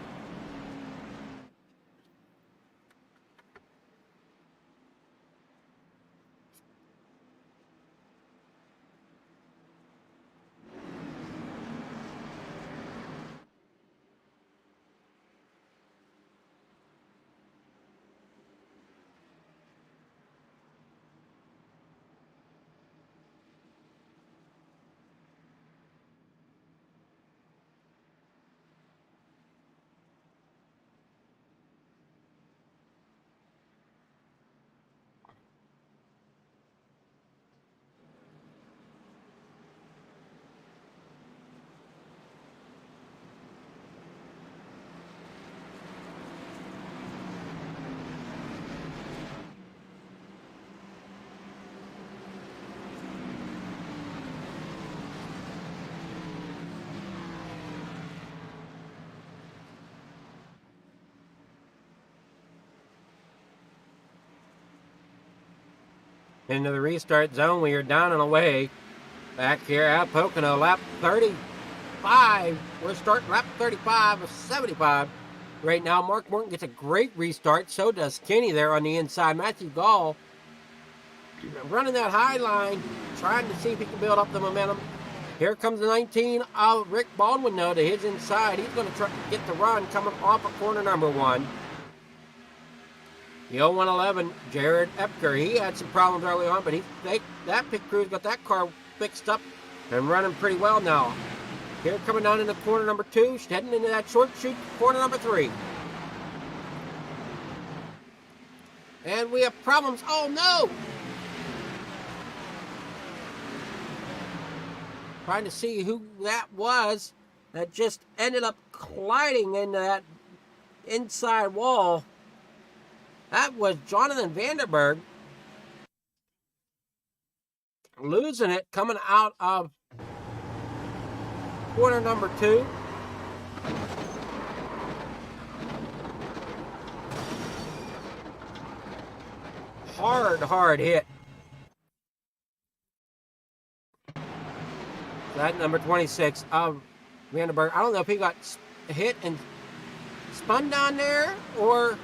Into the restart zone, we are down and away. Back here at Pocono, lap 35. We're starting lap 35 of 75 right now. Mark Morton gets a great restart. So does Kenny there on the inside. Matthew Gall running that high line, trying to see if he can build up the momentum. Here comes the 19 of Rick Baldwin, though, to his inside. He's going to try to get the run coming off of corner number 1. The 0111, Jared Epker, he had some problems early on, but that pit crew's got that car fixed up and running pretty well now. Here coming down into corner number 2, heading into that short chute, corner number 3. And we have problems. Oh, no! Trying to see who that was that just ended up colliding into that inside wall. That was Jonathan Vandenberg losing it coming out of corner number 2. hard hit. That number 26 of Vandenberg. I don't know if he got hit and spun down there or...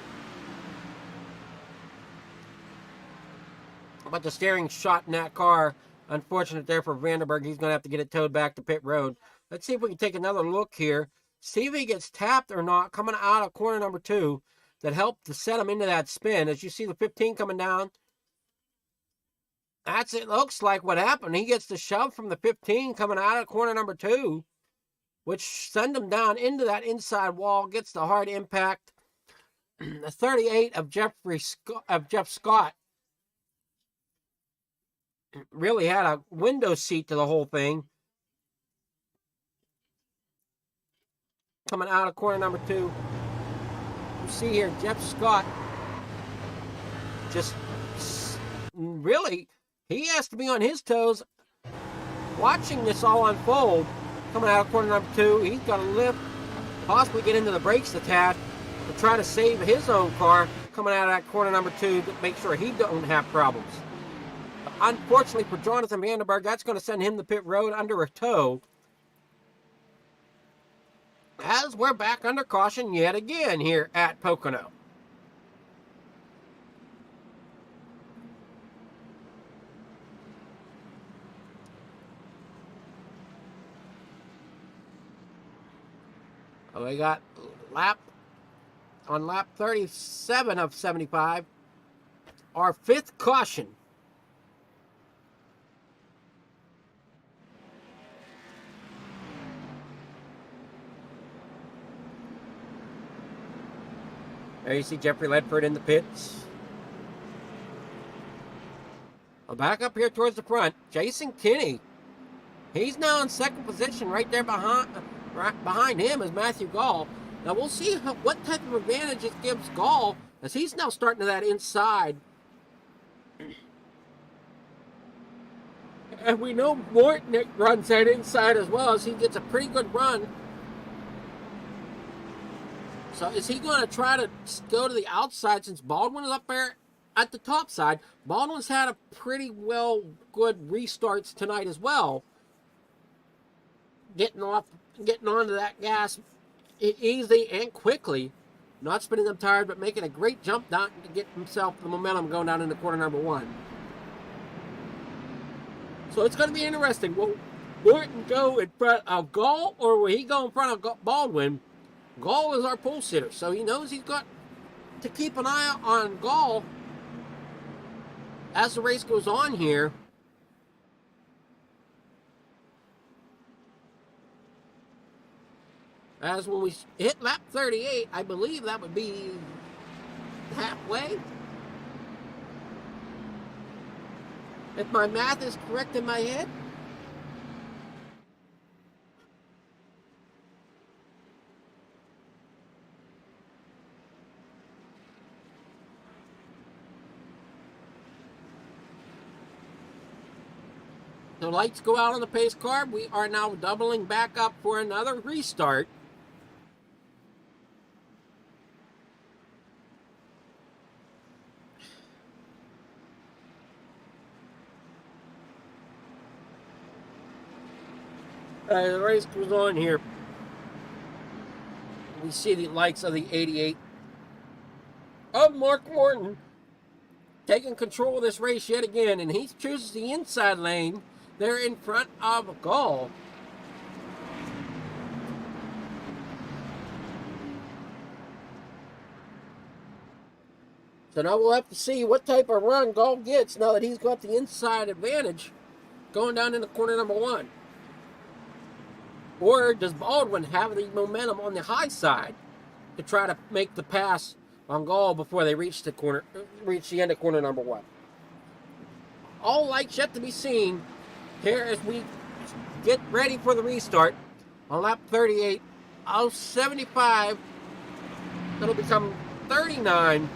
But the steering shot in that car, unfortunate there for Vandenberg. He's going to have to get it towed back to pit road. Let's see if we can take another look here. See if he gets tapped or not coming out of corner number 2 that helped to set him into that spin. As you see the 15 coming down. That's it. Looks like what happened. He gets the shove from the 15 coming out of corner number 2, which send him down into that inside wall. Gets the hard impact. The 38 of Jeff Scott really had a window seat to the whole thing. Coming out of corner number 2. You see here, Jeff Scott just really, he has to be on his toes watching this all unfold. Coming out of corner number 2, he's got to lift, possibly get into the brakes a tad to try to save his own car. Coming out of that corner number 2 to make sure he don't have problems. Unfortunately for Jonathan Vandenberg, that's going to send him to pit road under a tow. As we're back under caution yet again here at Pocono. We got lap 37 of 75. Our 5th caution. There you see Jeffrey Ledford in the pits. Well, back up here towards the front, Jason Kinney. He's now in 2nd position. Right there behind him is Matthew Gall. Now we'll see what type of advantage it gives Gall as he's now starting to that inside. And we know Mortnick runs that inside as well, as he gets a pretty good run. So is he going to try to go to the outside since Baldwin is up there at the top side? Baldwin's had a pretty good restarts tonight as well. Getting onto that gas easy and quickly. Not spinning them tires, but making a great jump down to get himself the momentum going down into corner number 1. So it's going to be interesting. Will Morton go in front of Gall, or will he go in front of Baldwin? Gall is our pole sitter, so he knows he's got to keep an eye on Gall as the race goes on here. As when we hit lap 38, I believe that would be halfway. If my math is correct in my head. The lights go out on the pace car. We are now doubling back up for another restart. The race goes on here. We see the likes of the 88 of Mark Morton taking control of this race yet again, and he chooses the inside lane. They're in front of Gall. So now we'll have to see what type of run Gall gets now that he's got the inside advantage going down into corner number 1. Or does Baldwin have the momentum on the high side to try to make the pass on Gall before they reach the end of corner number 1? All lights yet to be seen here as we get ready for the restart on lap 38 of 75. It'll become 39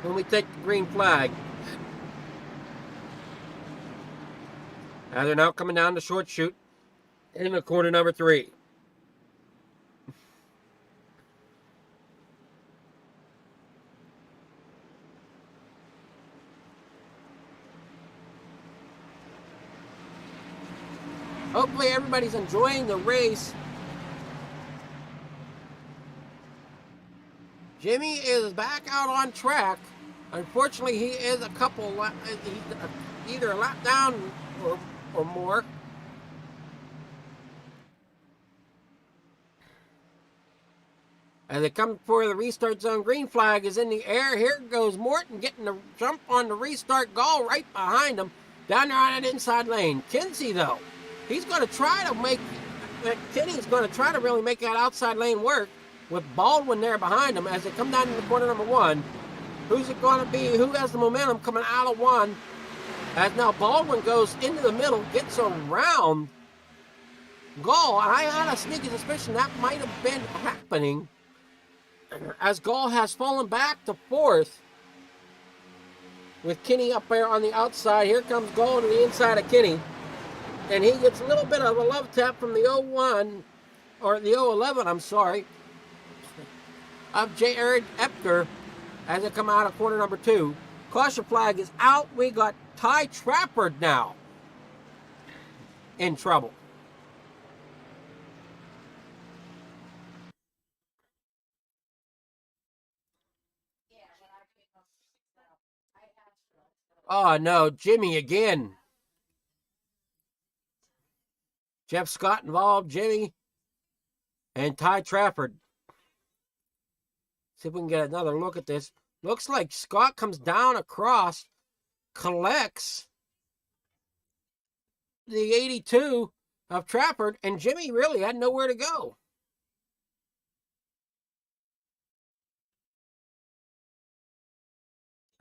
when we take the green flag. And they're now coming down the short chute into corner number 3. Hopefully everybody's enjoying the race. Jimmy is back out on track. Unfortunately, he is a couple, he's either a lap down or more. As they come for the restart zone, green flag is in the air. Here goes Morton getting the jump on the restart. Gall right behind him, down there on that inside lane. Kinsey, though, he's going to try to make, Kenny's going to try to really make that outside lane work with Baldwin there behind him as they come down into corner number one. Who's it going to be? Who has the momentum coming out of one? As now Baldwin goes into the middle, gets around Gall. I had a sneaky suspicion that might have been happening, as Gall has fallen back to fourth with Kenny up there on the outside. Here comes Gall to the inside of Kenny, and he gets a little bit of a love tap from the 01, or the 011, I'm sorry, of Jared Epker as they come out of corner number two. Caution flag is out. We got Ty Trafford now in trouble. Oh no, Jimmy again. Jeff Scott involved, Jimmy, and Ty Trafford. See if we can get another look at this. Looks like Scott comes down across, collects the 82 of Trafford, and Jimmy really had nowhere to go.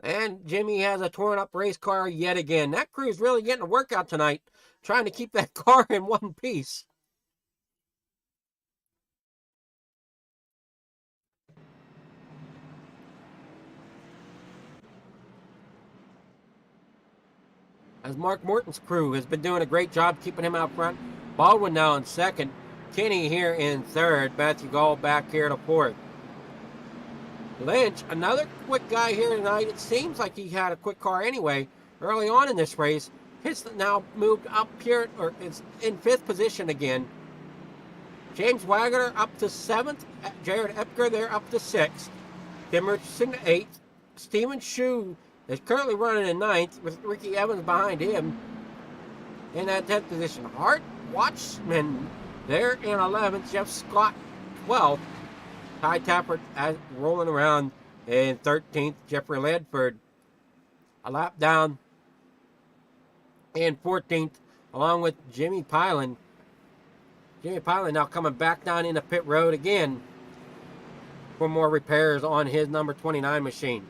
And Jimmy has a torn up race car yet again. That crew's really getting a workout tonight, trying to keep that car in one piece. As Mark Morton's crew has been doing a great job keeping him out front. Baldwin now in second. Kenny here in third. Matthew Gall back here to fourth. Lynch, another quick guy here tonight. It seems like he had a quick car anyway early on in this race. He's now moved up here, or is in fifth position again. James Wagoner up to seventh. Jared Epker there up to sixth. Tim Richardson eighth. Stephen Shue is currently running in ninth with Ricky Evans behind him in that 10th position. Hart Watchman there in 11th. Jeff Scott 12th. Ty Tappert rolling around in 13th. Jeffrey Ledford a lap down in 14th, along with Jimmy Pilen. Jimmy Pilen now coming back down into pit road again for more repairs on his number 29 machine.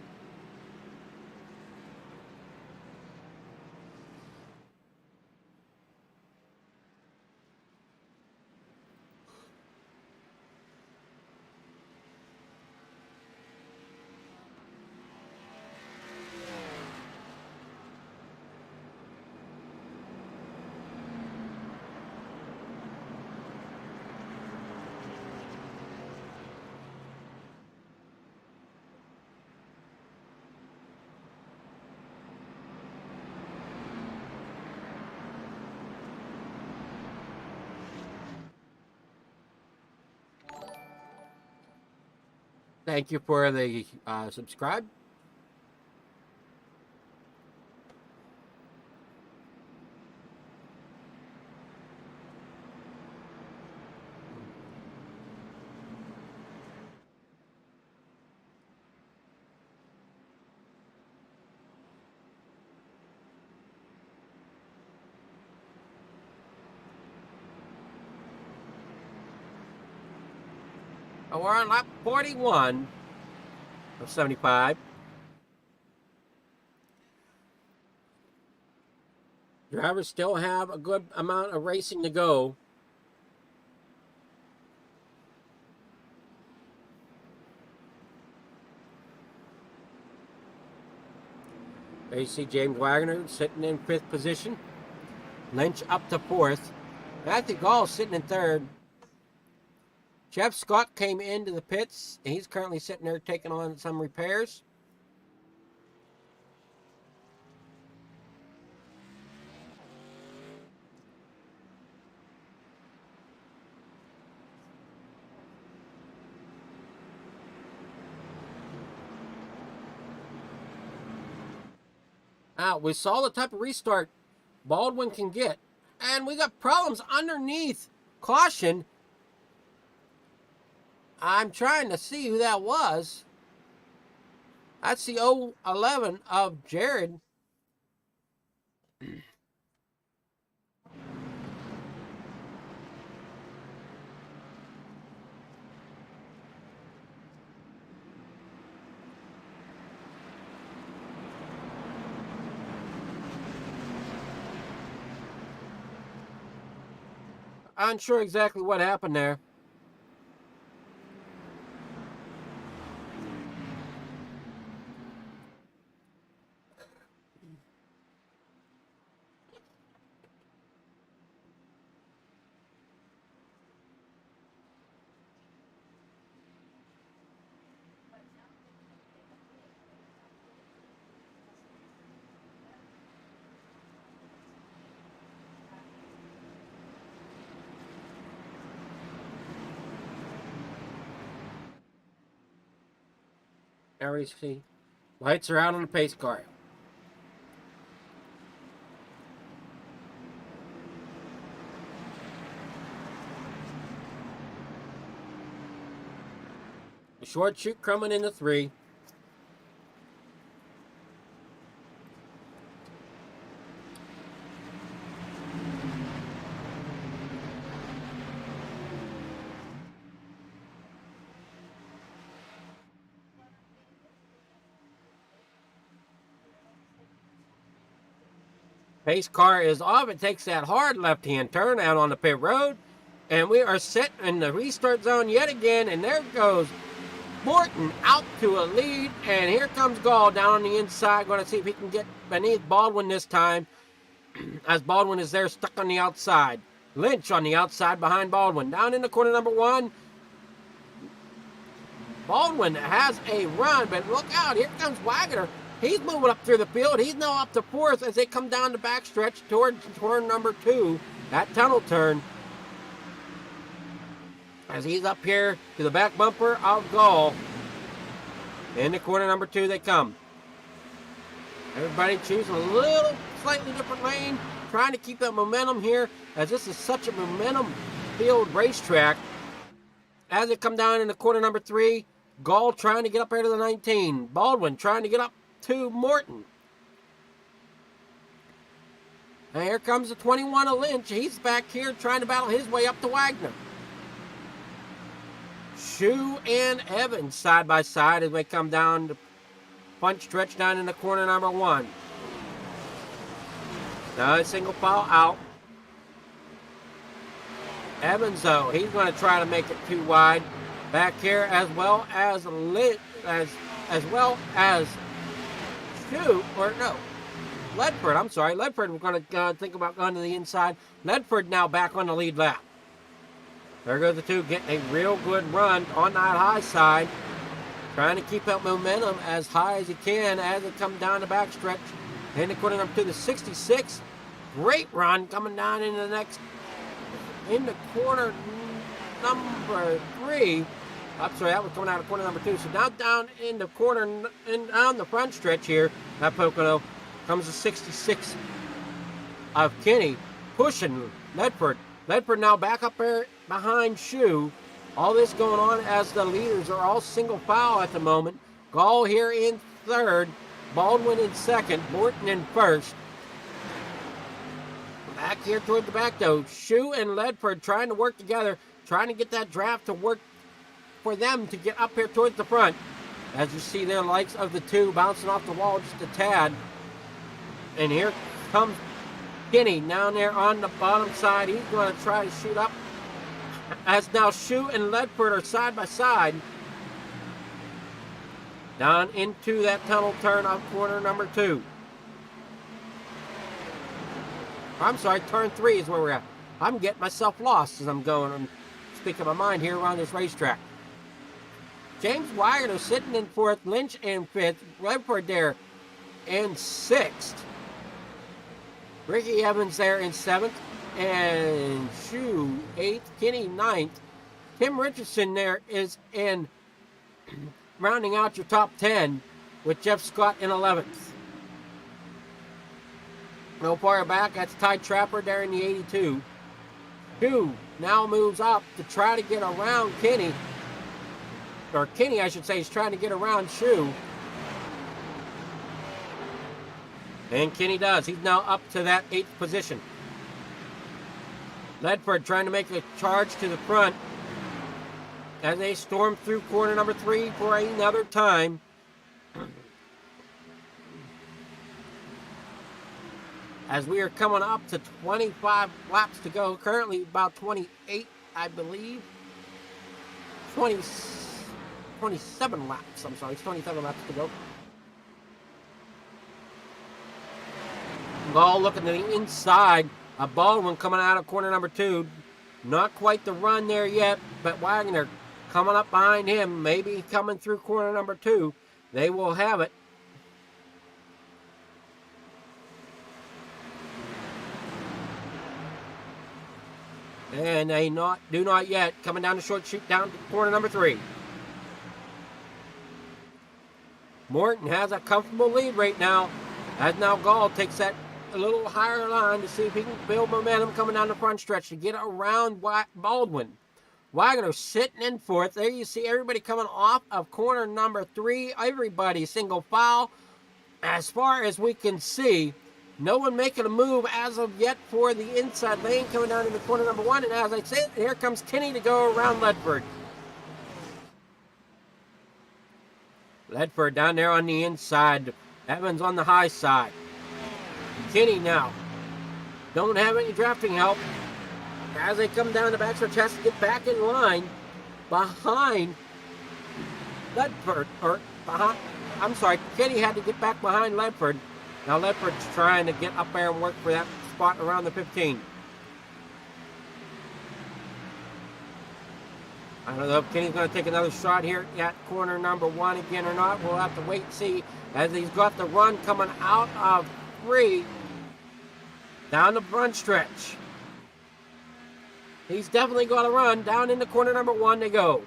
Thank you for the subscribe. We're on lap 41 of 75. Drivers still have a good amount of racing to go. There you see James Wagoner sitting in fifth position. Lynch up to fourth. Matthew Gall sitting in third. Jeff Scott came into the pits. He's currently sitting there taking on some repairs. We saw the type of restart Baldwin can get. And we got problems underneath caution. I'm trying to see who that was. That's the 011 of Jared. I'm unsure exactly what happened there. There we see. Lights are out on the pace car. The short chute coming into 3. Pace car is off. It takes that hard left-hand turn out on the pit road. And we are set in the restart zone yet again. And there goes Morton out to a lead. And here comes Gall down on the inside. Going to see if he can get beneath Baldwin this time. As Baldwin is there stuck on the outside. Lynch on the outside behind Baldwin. Down in the corner number 1. Baldwin has a run. But look out. Here comes Wagoner. He's moving up through the field. He's now up to 4th as they come down the backstretch toward turn number 2. That tunnel turn. As he's up here to the back bumper of Gall. In the corner number 2 they come. Everybody choosing a little slightly different lane. Trying to keep that momentum here. As this is such a momentum-filled racetrack. As they come down in the corner number 3. Gall trying to get up here to the 19. Baldwin trying to get up to Morton. And here comes the 21 of Lynch. He's back here trying to battle his way up to Wagner. Shu and Evans side by side as they come down the punch stretch down in the corner number 1. Now a single file out. Evans though, he's going to try to make it too wide. Back here as well as Ledford, I'm sorry. Ledford, we're going to think about going to the inside. Ledford now back on the lead lap. There goes the 2 getting a real good run on that high side. Trying to keep that momentum as high as he can as they come down the backstretch. In the corner up to the 66. Great run coming down in the corner number 3. I'm sorry, that was coming out of corner number 2. So now down in the corner, on the front stretch here at Pocono, comes the 66 of Kenny, pushing Ledford. Ledford now back up there behind Shu. All this going on as the leaders are all single file at the moment. Gall here in 3rd, Baldwin in 2nd, Morton in 1st. Back here toward the back though, Shu and Ledford trying to work together, trying to get that draft to work for them to get up here towards the front. As you see their likes of the 2 bouncing off the wall just a tad. And here comes Kenny down there on the bottom side. He's going to try to shoot up. As now Shu and Ledford are side by side. Down into that tunnel turn on corner number 2. I'm sorry, turn 3 is where we're at. I'm getting myself lost as I'm going. I'm speaking my mind here around this racetrack. James Wagoner sitting in 4th, Lynch in 5th, Ledford there in 6th. Ricky Evans there in 7th, and Shu 8th, Kenny 9th. Tim Richardson there is in rounding out your top 10 with Jeff Scott in 11th. No far back, that's Ty Trapper there in the 82. Shu now moves up to try to get around Kenny. Or Kenny, I should say, is trying to get around Shu. And Kenny does. He's now up to that 8th position. Ledford trying to make a charge to the front as they storm through corner number 3 for another time. As we are coming up to 25 laps to go. Currently about 28, I believe. 27 laps. I'm sorry, it's 27 laps to go. Ball looking to the inside. A Baldwin coming out of corner number 2. Not quite the run there yet, but Wagoner coming up behind him. Maybe coming through corner number 2. They will have it. And they do not yet. Coming down the short chute down to corner number 3. Morton has a comfortable lead right now. As now Gall takes that a little higher line to see if he can build momentum coming down the front stretch to get around Baldwin. Wagoner sitting in 4th. There you see everybody coming off of corner number 3. Everybody single file. As far as we can see, no one making a move as of yet for the inside lane coming down into corner number 1. And as I say, here comes Kenny to go around Ledford. Ledford down there on the inside. Evans on the high side. Kenny now. Don't have any drafting help. As they come down the backstretch, has to get back in line behind Ledford. I'm sorry, Kenny had to get back behind Ledford. Now Ledford's trying to get up there and work for that spot around the 15. I don't know if Kenny's going to take another shot here at corner number 1 again or not. We'll have to wait and see as he's got the run coming out of 3 down the front stretch. He's definitely got a run. Down into corner number 1 they go.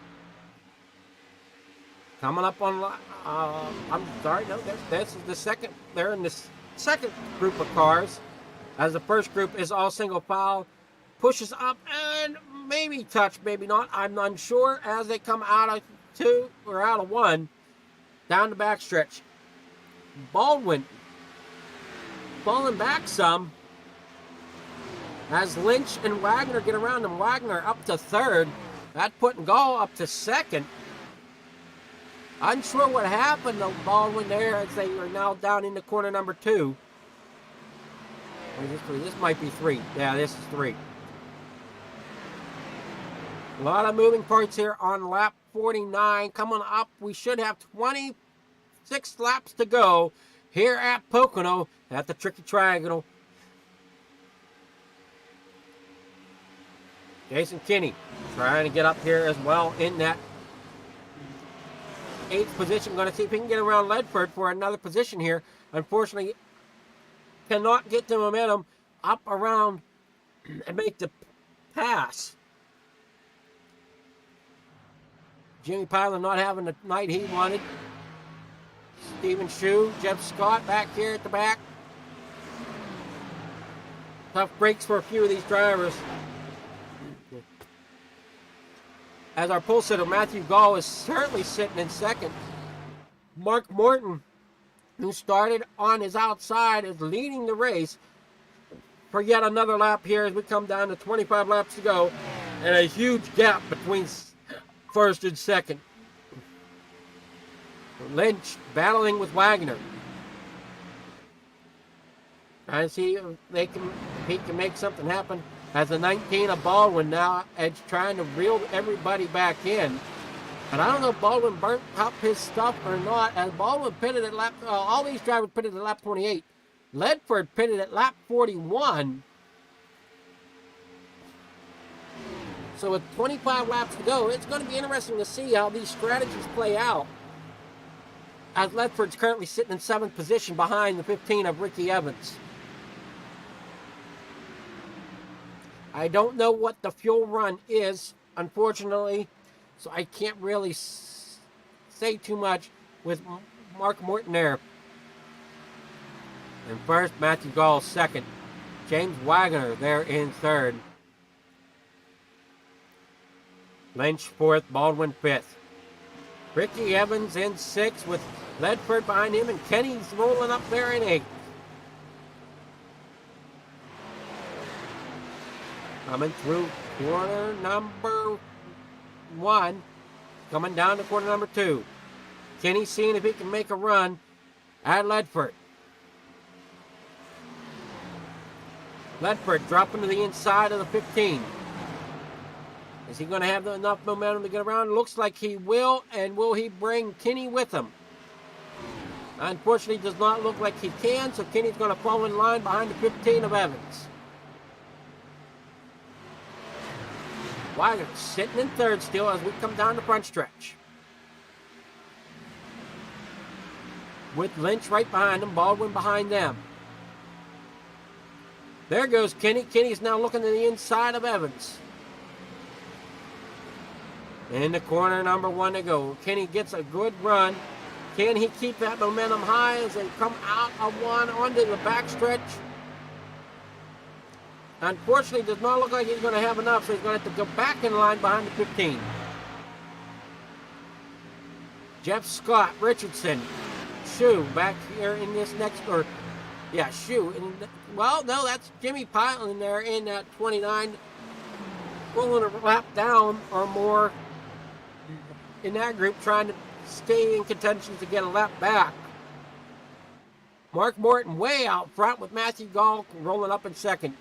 Coming up on, I'm sorry, no, this is the second. They're in the second group of cars. As the first group is all single file. Pushes up and maybe touch, maybe not. I'm unsure as they come out of 2 or out of 1 down the backstretch. Baldwin falling back some as Lynch and Wagoner get around him. Wagoner up to 3rd. That putting Gall up to 2nd. Unsure what happened to Baldwin there as they are now down into corner number 2. This might be 3. Yeah, this is 3. A lot of moving parts here on lap 49. Coming up, we should have 26 laps to go here at Pocono at the Tricky Triangle. Jason Kinney trying to get up here as well in that 8th position. Going to see if he can get around Ledford for another position here. Unfortunately, cannot get the momentum up around and make the pass. Jimmy Pylan not having the night he wanted. Stephen Shu, Jeff Scott back here at the back. Tough breaks for a few of these drivers. As our pole sitter, Matthew Gall, is certainly sitting in 2nd. Mark Morton, who started on his outside, is leading the race for yet another lap here as we come down to 25 laps to go. And a huge gap between 1st and 2nd. Lynch battling with Wagoner. Trying to see if he can make something happen. As the 19 of Baldwin now trying to reel everybody back in. And I don't know if Baldwin burnt up his stuff or not. As Baldwin pitted at lap, all these drivers pitted at lap 28. Ledford pitted at lap 41. So with 25 laps to go, it's going to be interesting to see how these strategies play out. As Ledford's currently sitting in 7th position behind the 15 of Ricky Evans. I don't know what the fuel run is, unfortunately, so I can't really say too much with Mark Morton there. in first, Matthew Gall second, James Wagoner there in third, Lynch fourth, Baldwin fifth, Ricky Evans in sixth with Ledford behind him, and Kenny's rolling up there in eighth. Coming through corner number one, coming down to corner number two. Kenny seeing if he can make a run at Ledford. Ledford dropping to the inside of the 15. Is he going to have enough momentum to get around? Looks like he will, and will he bring Kenny with him? Unfortunately, does not look like he can, so Kenny's going to fall in line behind the 15 of Evans. Wagoner sitting in third still as we come down the front stretch. With Lynch right behind him, Baldwin behind them. There goes Kenny. Kenny's now looking to the inside of Evans. In the corner number one to go. Kenny gets a good run. Can he keep that momentum high as they come out of one onto the backstretch? Unfortunately, does not look like he's going to have enough, so he's going to have to go back in line behind the 15. Jeff Scott, Richardson, Shoe back here in this next, Shoe. Well, no, that's Jimmy Pilot in there in that 29. Pulling a lap down or more in that group, trying to stay in contention to get a lap back. Mark Morton way out front with Matthew Gall rolling up in second.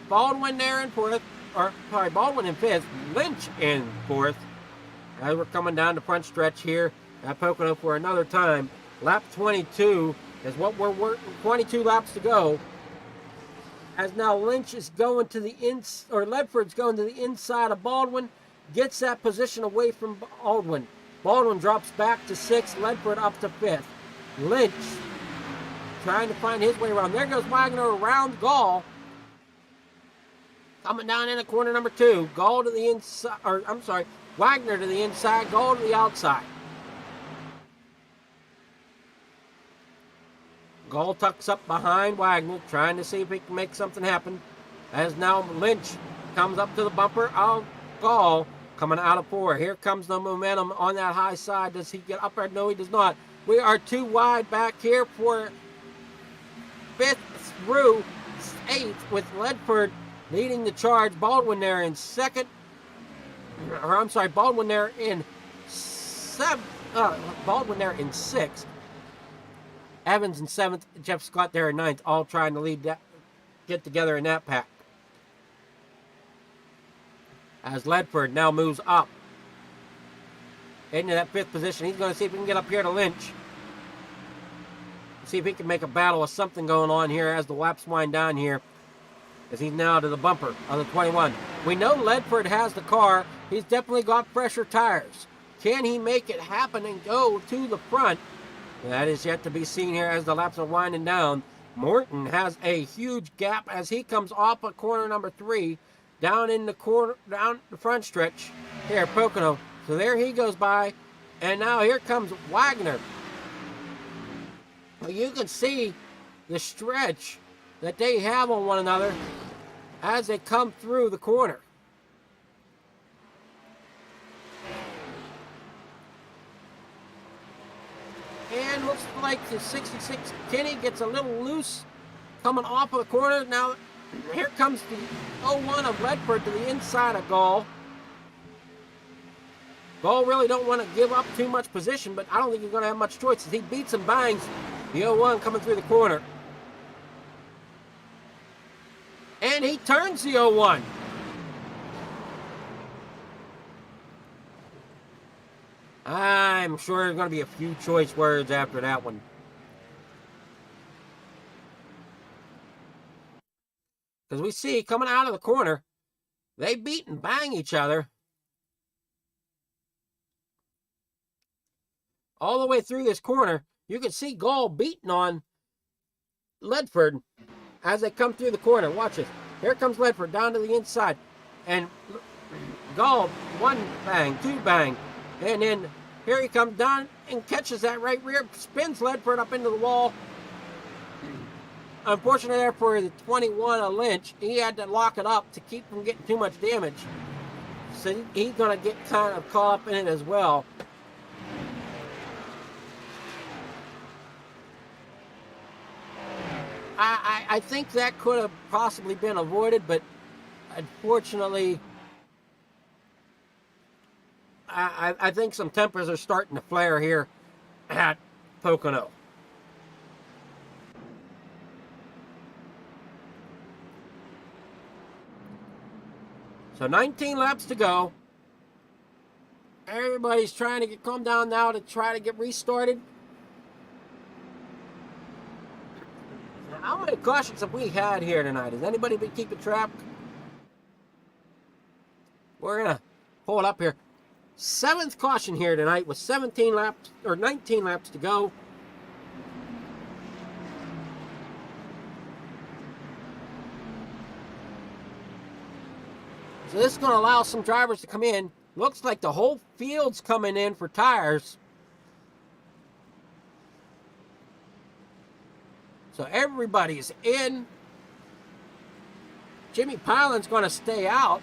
Baldwin there in fourth, Baldwin in fifth, Lynch in fourth. As we're coming down the front stretch here at Pocono for another time. Lap 22 is what we're working, 22 laps to go. As now Lynch is going to the Ledford's going to the inside of Baldwin, gets that position away from Baldwin. Baldwin drops back to sixth, Ledford up to fifth. Lynch trying to find his way around. There goes Wagoner around Gall. Coming down into corner number two. Gall to the inside, Wagoner to the inside, Gall to the outside. Gall tucks up behind Wagoner, trying to see if he can make something happen. As now Lynch comes up to the bumper of Gall, coming out of four. Here comes the momentum on that high side. Does he get up there? No, he does not. We are too wide back here for fifth through eighth, with Ledford leading the charge. Baldwin there in second. Baldwin there in Baldwin there in sixth. Evans in seventh, Jeff Scott there in ninth, all trying to get together in that pack. As Ledford now moves up into that fifth position. He's going to see if he can get up here to Lynch. See if he can make a battle of something going on here as the laps wind down here. As he's now to the bumper of the 21. We know Ledford has the car. He's definitely got fresher tires. Can he make it happen and go to the front? That is yet to be seen here as the laps are winding down. Morton has a huge gap as he comes off of corner number 3 down the front stretch here at Pocono. So there he goes by, and now here comes Wagoner. Well, you can see the stretch that they have on one another as they come through the corner. And looks like the 66 Kenny gets a little loose coming off of the corner. Now here comes the 01 of Ledford to the inside of Gall. Gall really don't want to give up too much position, but I don't think he's going to have much choice as he beats and bangs the 01 coming through the corner. And he turns the 01. I'm sure there's going to be a few choice words after that one. Because we see coming out of the corner, they beat and bang each other all the way through this corner. You can see Gall beating on Ledford as they come through the corner. Watch this. Here comes Ledford down to the inside. And Gall, one bang, two bang. And then here he comes down and catches that right rear, spins Ledford up into the wall. Unfortunately there for the 21 of Lynch, he had to lock it up to keep from getting too much damage. So he's going to get kind of caught up in it as well. I think that could have possibly been avoided, but unfortunately, I think some tempers are starting to flare here at Pocono. So 19 laps to go. Everybody's trying to calm down now to try to get restarted. How many cautions have we had here tonight? Has anybody been keeping track? We're going to pull it up here. 7th caution here tonight with 17 laps or 19 laps to go. So this is going to allow some drivers to come in. Looks like the whole field's coming in for tires. So everybody's in. Jimmy Pilan's going to stay out.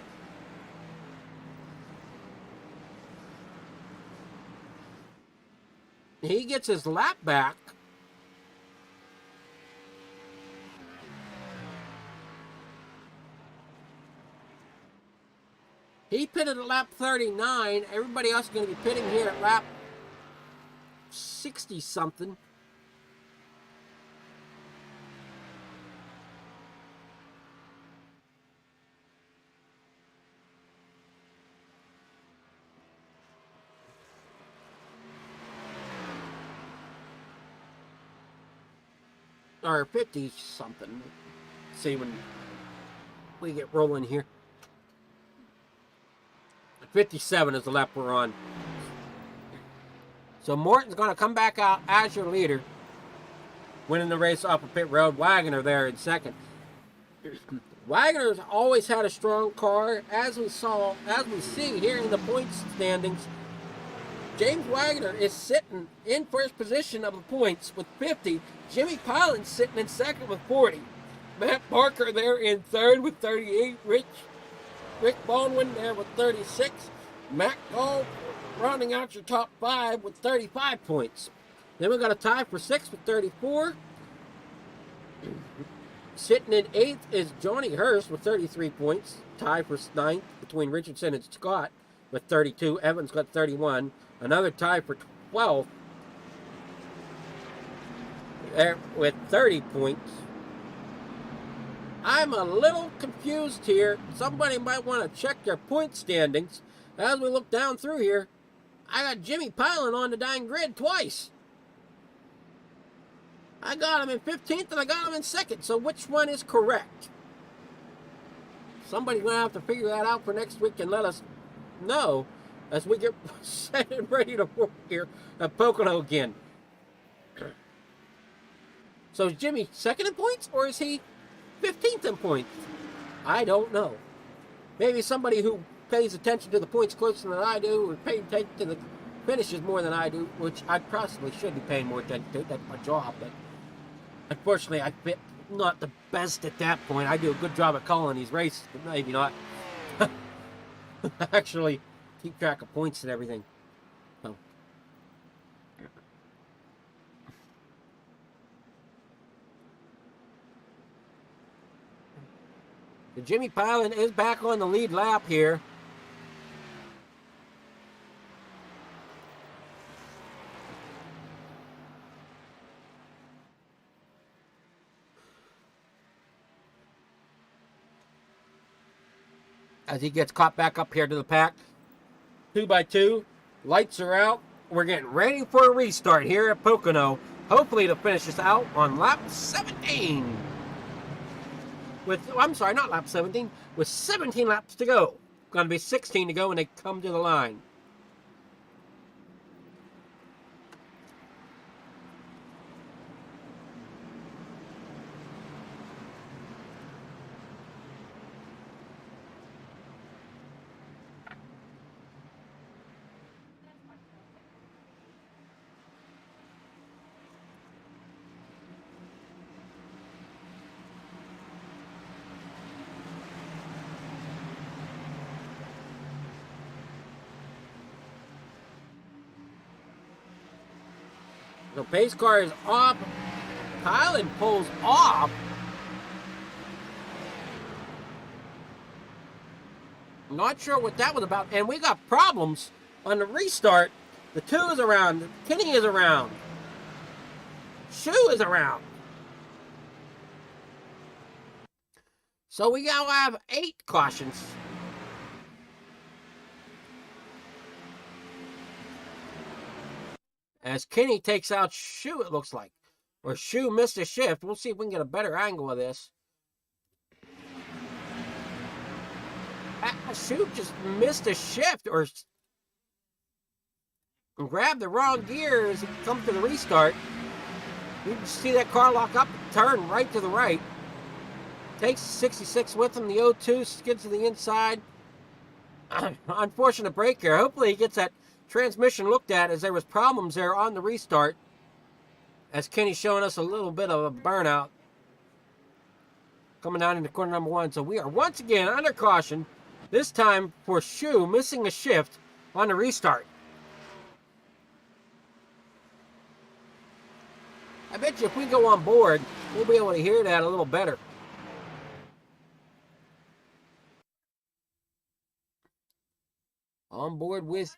He gets his lap back. He pitted at lap 39. Everybody else is going to be pitting here at lap 60-something. Or 50-something. See when we get rolling here. 57 is the lap we're on. So Morton's going to come back out as your leader, winning the race off of pit road. Wagoner there in second. Wagoner's always had a strong car, as we see here in the points standings. James Wagoner is sitting in first position of the points with 50. Jimmy Pilan's sitting in second with 40. Matt Parker there in third with 38. Rick Baldwin there with 36. Matt Gall rounding out your top 5 with 35 points. Then we got a tie for 6th with 34. Sitting in 8th is Johnny Hurst with 33 points. Tie for 9th between Richardson and Scott with 32. Evans got 31. Another tie for 12th with 30 points. I'm a little confused here. Somebody might want to check their point standings. As we look down through here, I got Jimmy Pilan on the dying grid twice. I got him in 15th and I got him in 2nd. So which one is correct? Somebody's going to have to figure that out for next week and let us know as we get set and ready to work here at Pocono again. So is Jimmy 2nd in points or is he 15th in points? I don't know. Maybe somebody who pays attention to the points closer than I do, or pays attention to the finishes more than I do, which I possibly should be paying more attention to. That's my job, but unfortunately I'm not the best at that point. I do a good job at calling these races, but maybe not actually keep track of points and everything. So. So Jimmy Pilan is back on the lead lap here. As he gets caught back up here to the pack. 2x2. Lights are out. We're getting ready for a restart here at Pocono. Hopefully to finish us out on lap 17. I'm sorry, not lap 17. With 17 laps to go. Going to be 16 to go when they come to the line. The pace car is off. Kylan pulls off. Not sure what that was about. And we got problems on the restart. The 2 is around. Kenny is around. Shoe is around. So we now have 8 cautions. As Kenny takes out Shoe, it looks like. Or Shoe missed a shift. We'll see if we can get a better angle of this. Shoe just missed a shift or grabbed the wrong gear as he comes to the restart. You can see that car lock up, turn right to the right. Takes 66 with him. The 0-2 skids to the inside. Unfortunate break here. Hopefully he gets that transmission looked at, as there was problems there on the restart. As Kenny's showing us a little bit of a burnout coming down into corner number 1. So we are once again under caution. This time for Shoe missing a shift on the restart. I bet you if we go on board, we'll be able to hear that a little better. On board with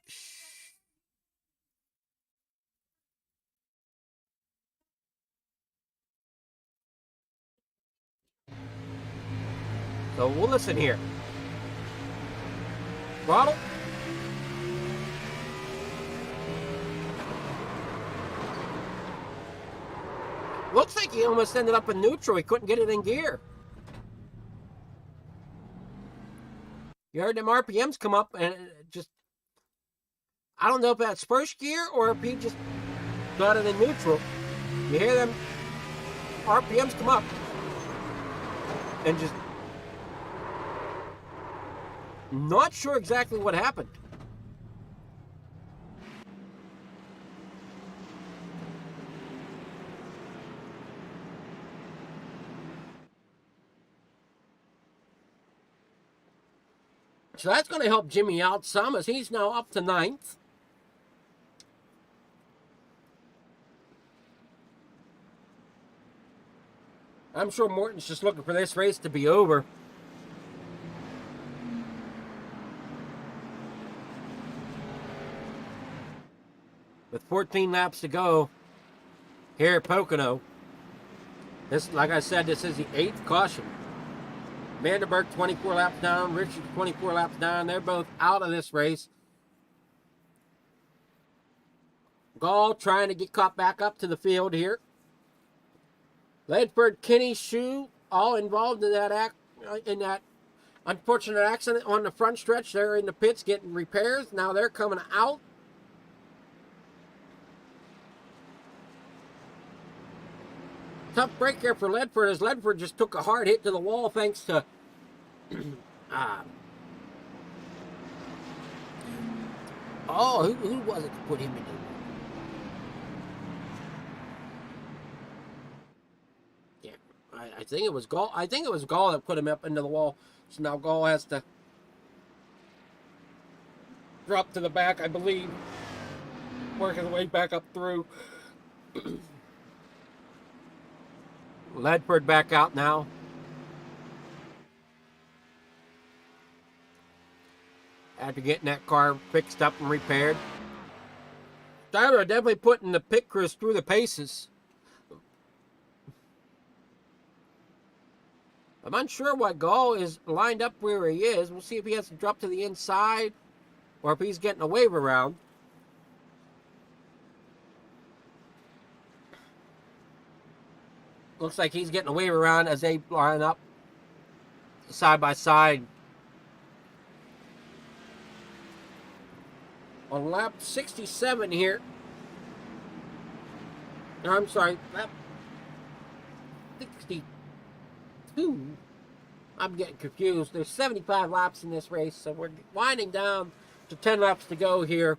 so we'll listen here. Throttle. Looks like he almost ended up in neutral. He couldn't get it in gear. You heard them RPMs come up and just, I don't know if that's first gear or if he just got it in neutral. You hear them RPMs come up and just not sure exactly what happened. So that's going to help Jimmy out some, as he's now up to 9th. I'm sure Morton's just looking for this race to be over. With 14 laps to go here at Pocono. This, like I said, this is the 8th caution. Vanderberg 24 laps down, Richard 24 laps down. They're both out of this race. Gall trying to get caught back up to the field here. Ledford, Kenny, Shoe, all involved in that unfortunate accident on the front stretch. They're in the pits getting repairs. Now they're coming out. Tough break here for Ledford, as Ledford just took a hard hit to the wall thanks to who was it to put him in the... Yeah, I think it was Gall. I think it was Gall that put him up into the wall. So now Gall has to drop to the back, I believe. Work his way back up through. Ledford back out now. After getting that car fixed up and repaired. Tyler definitely putting the pit crews through the paces. I'm unsure why Gall is lined up where he is. We'll see if he has to drop to the inside or if he's getting a wave around. Looks like he's getting a wave around as they line up side by side. On lap 67 here. No, I'm sorry, lap 62. I'm getting confused. There's 75 laps in this race, so we're winding down to 10 laps to go here.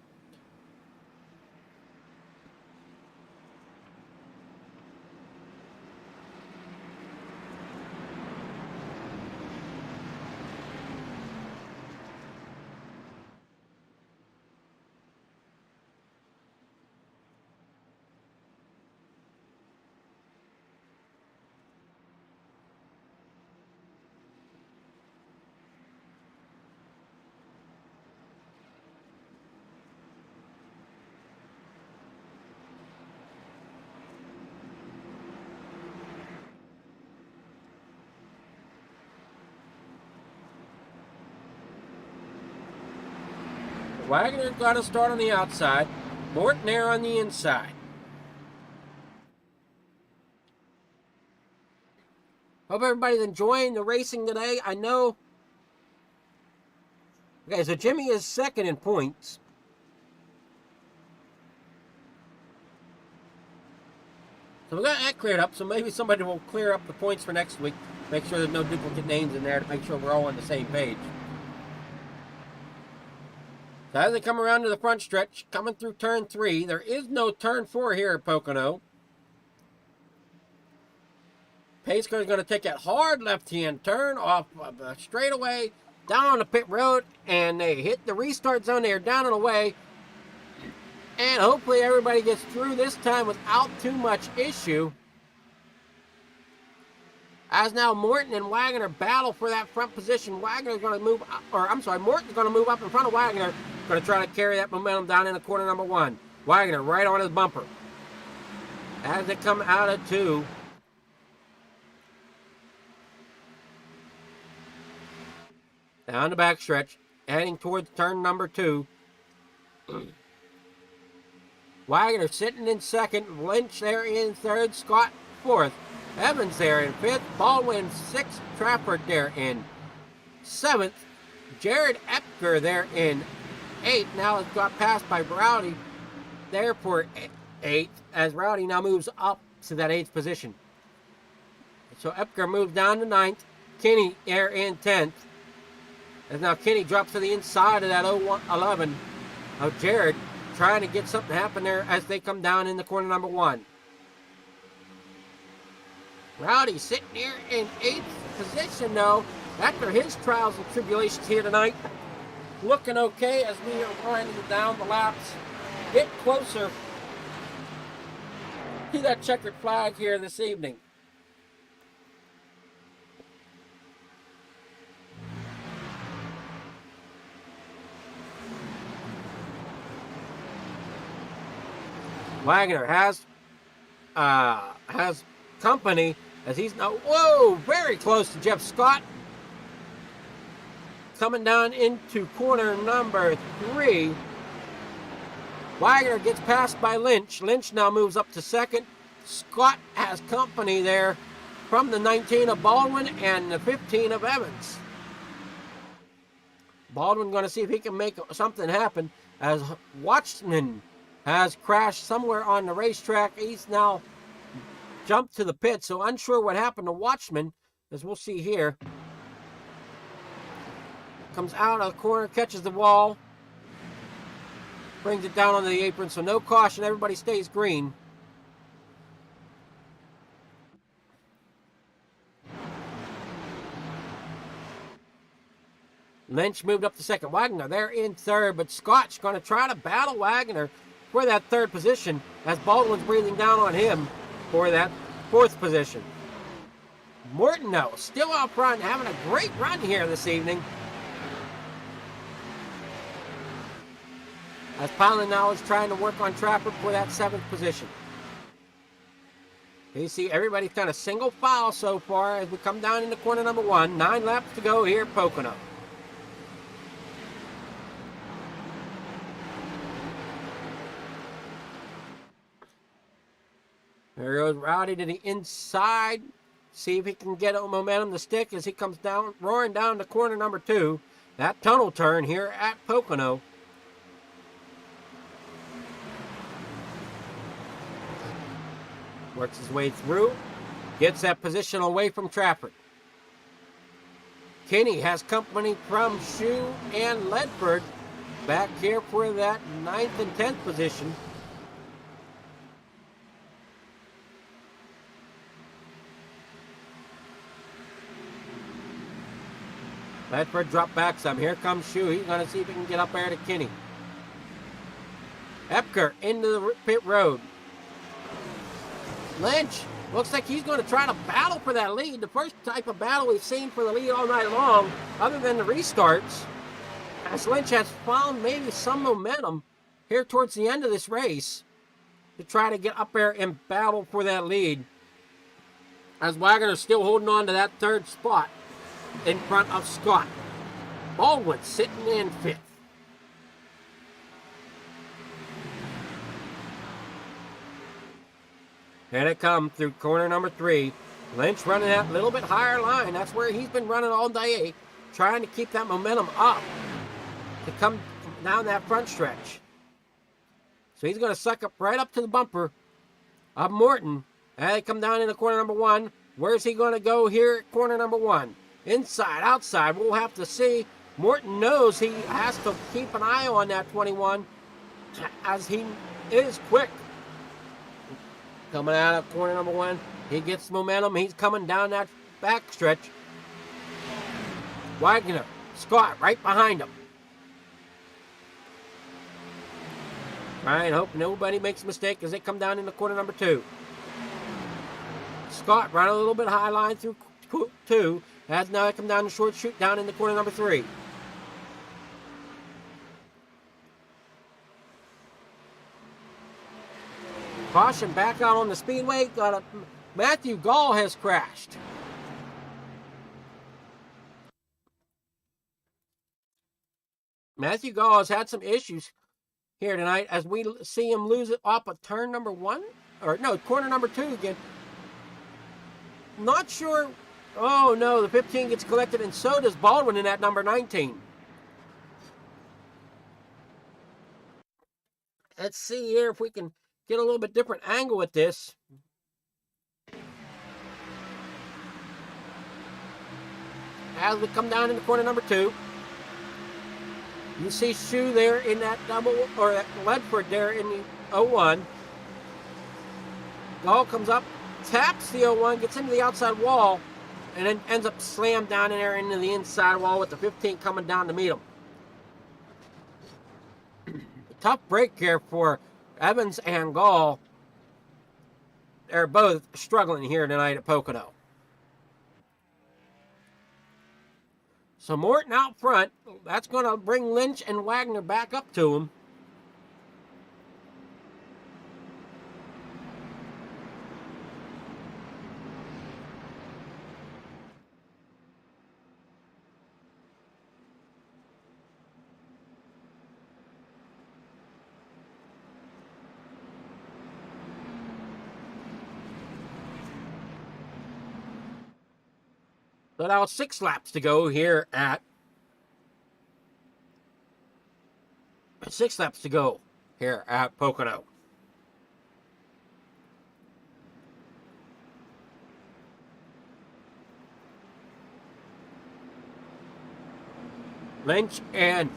Wagoner got to start on the outside. Morton there on the inside. Hope everybody's enjoying the racing today. I know. Okay, so Jimmy is second in points. So we got that cleared up, so maybe somebody will clear up the points for next week. Make sure there's no duplicate names in there to make sure we're all on the same page. So as they come around to the front stretch, coming through turn 3, there is no turn 4 here at Pocono. Pace car is going to take that hard left-hand turn off of the straightaway down on the pit road, and they hit the restart zone. They are down and away. And hopefully everybody gets through this time without too much issue. As now Morton and Wagoner battle for that front position. Wagoner's going to move, Morton's going to move up in front of Wagoner. Going to try to carry that momentum down into corner number 1. Wagoner right on his bumper. As they come out of 2. Down the backstretch, heading towards turn number 2. Wagoner sitting in second, Lynch there in third, Scott fourth, Evans there in fifth, Baldwin sixth, Trafford there in seventh, Jared Epker there in eighth. Now it's got passed by Rowdy there for eighth, as Rowdy now moves up to that 8th position. So Epker moves down to 9th, Kinney there in 10th. As now Kinney drops to the inside of that 11 of Jared, trying to get something to happen there as they come down in the corner number 1. Rowdy sitting here in 8th position though, after his trials and tribulations here tonight. Looking okay as we are winding down the laps. Get closer to that checkered flag here this evening. Wagoner has company as he's now, very close to Jeff Scott. Coming down into corner number 3. Wagoner gets passed by Lynch. Lynch now moves up to second. Scott has company there from the 19 of Baldwin and the 15 of Evans. Baldwin going to see if he can make something happen as Watchman has crashed somewhere on the racetrack. He's now jumped to the pit, so unsure what happened to Watchman, as we'll see here. Comes out of the corner, catches the wall, brings it down onto the apron, so no caution. Everybody stays green. Lynch moved up to second. Wagoner there in third, but Scott's going to try to battle Wagoner for that 3rd position as Baldwin's breathing down on him for that 4th position. Morton, though, still out front, having a great run here this evening. As Pilot now is trying to work on Trafford for that 7th position. You see everybody kind of single file so far as we come down into corner number 1. 9 laps to go here at Pocono. There goes Rowdy to the inside. See if he can get a momentum to stick as he comes down, roaring down to corner number 2. That tunnel turn here at Pocono. Works his way through. Gets that position away from Trafford. Kinney has company from Shue and Ledford back here for that 9th and 10th position. Ledford dropped back some. Here comes Shue. He's going to see if he can get up there to Kinney. Epker into the pit road. Lynch looks like he's going to try to battle for that lead. The first type of battle we've seen for the lead all night long, other than the restarts. As Lynch has found maybe some momentum here towards the end of this race to try to get up there and battle for that lead. As Wagoner's still holding on to that 3rd spot in front of Scott. Baldwin sitting in 5th. Here they come through corner number 3. Lynch running that little bit higher line. That's where he's been running all day, trying to keep that momentum up to come down that front stretch. So he's going to suck up right up to the bumper of Morton. And they come down into corner number 1. Where's he going to go here at corner number 1? Inside, outside, we'll have to see. Morton knows he has to keep an eye on that 21 as he is quick. Coming out of corner number 1, he gets momentum. He's coming down that back stretch. Wagoner, Scott right behind him. Try and hope nobody makes a mistake as they come down into corner number 2. Scott running a little bit high line through 2. As now they come down the short chute down into corner number 3. Caution back out on the speedway. Matthew Gall has crashed. Matthew Gall has had some issues here tonight as we see him lose it off of turn number 1. Or no, corner number 2 again. Not sure. Oh no, the 15 gets collected and so does Baldwin in that number 19. Let's see here if we can get a little bit different angle with this. As we come down into corner number 2, you see Shu there in that double, or that Ledford there in the 01. Gall comes up, taps the 01, gets into the outside wall, and then ends up slammed down in there into the inside wall with the 15 coming down to meet him. Tough break here for Evans and Gall. They're both struggling here tonight at Pocono. So Morton out front. That's going to bring Lynch and Wagner back up to him. So now 6 laps to go here at 6 laps to go here at Pocono. Lynch and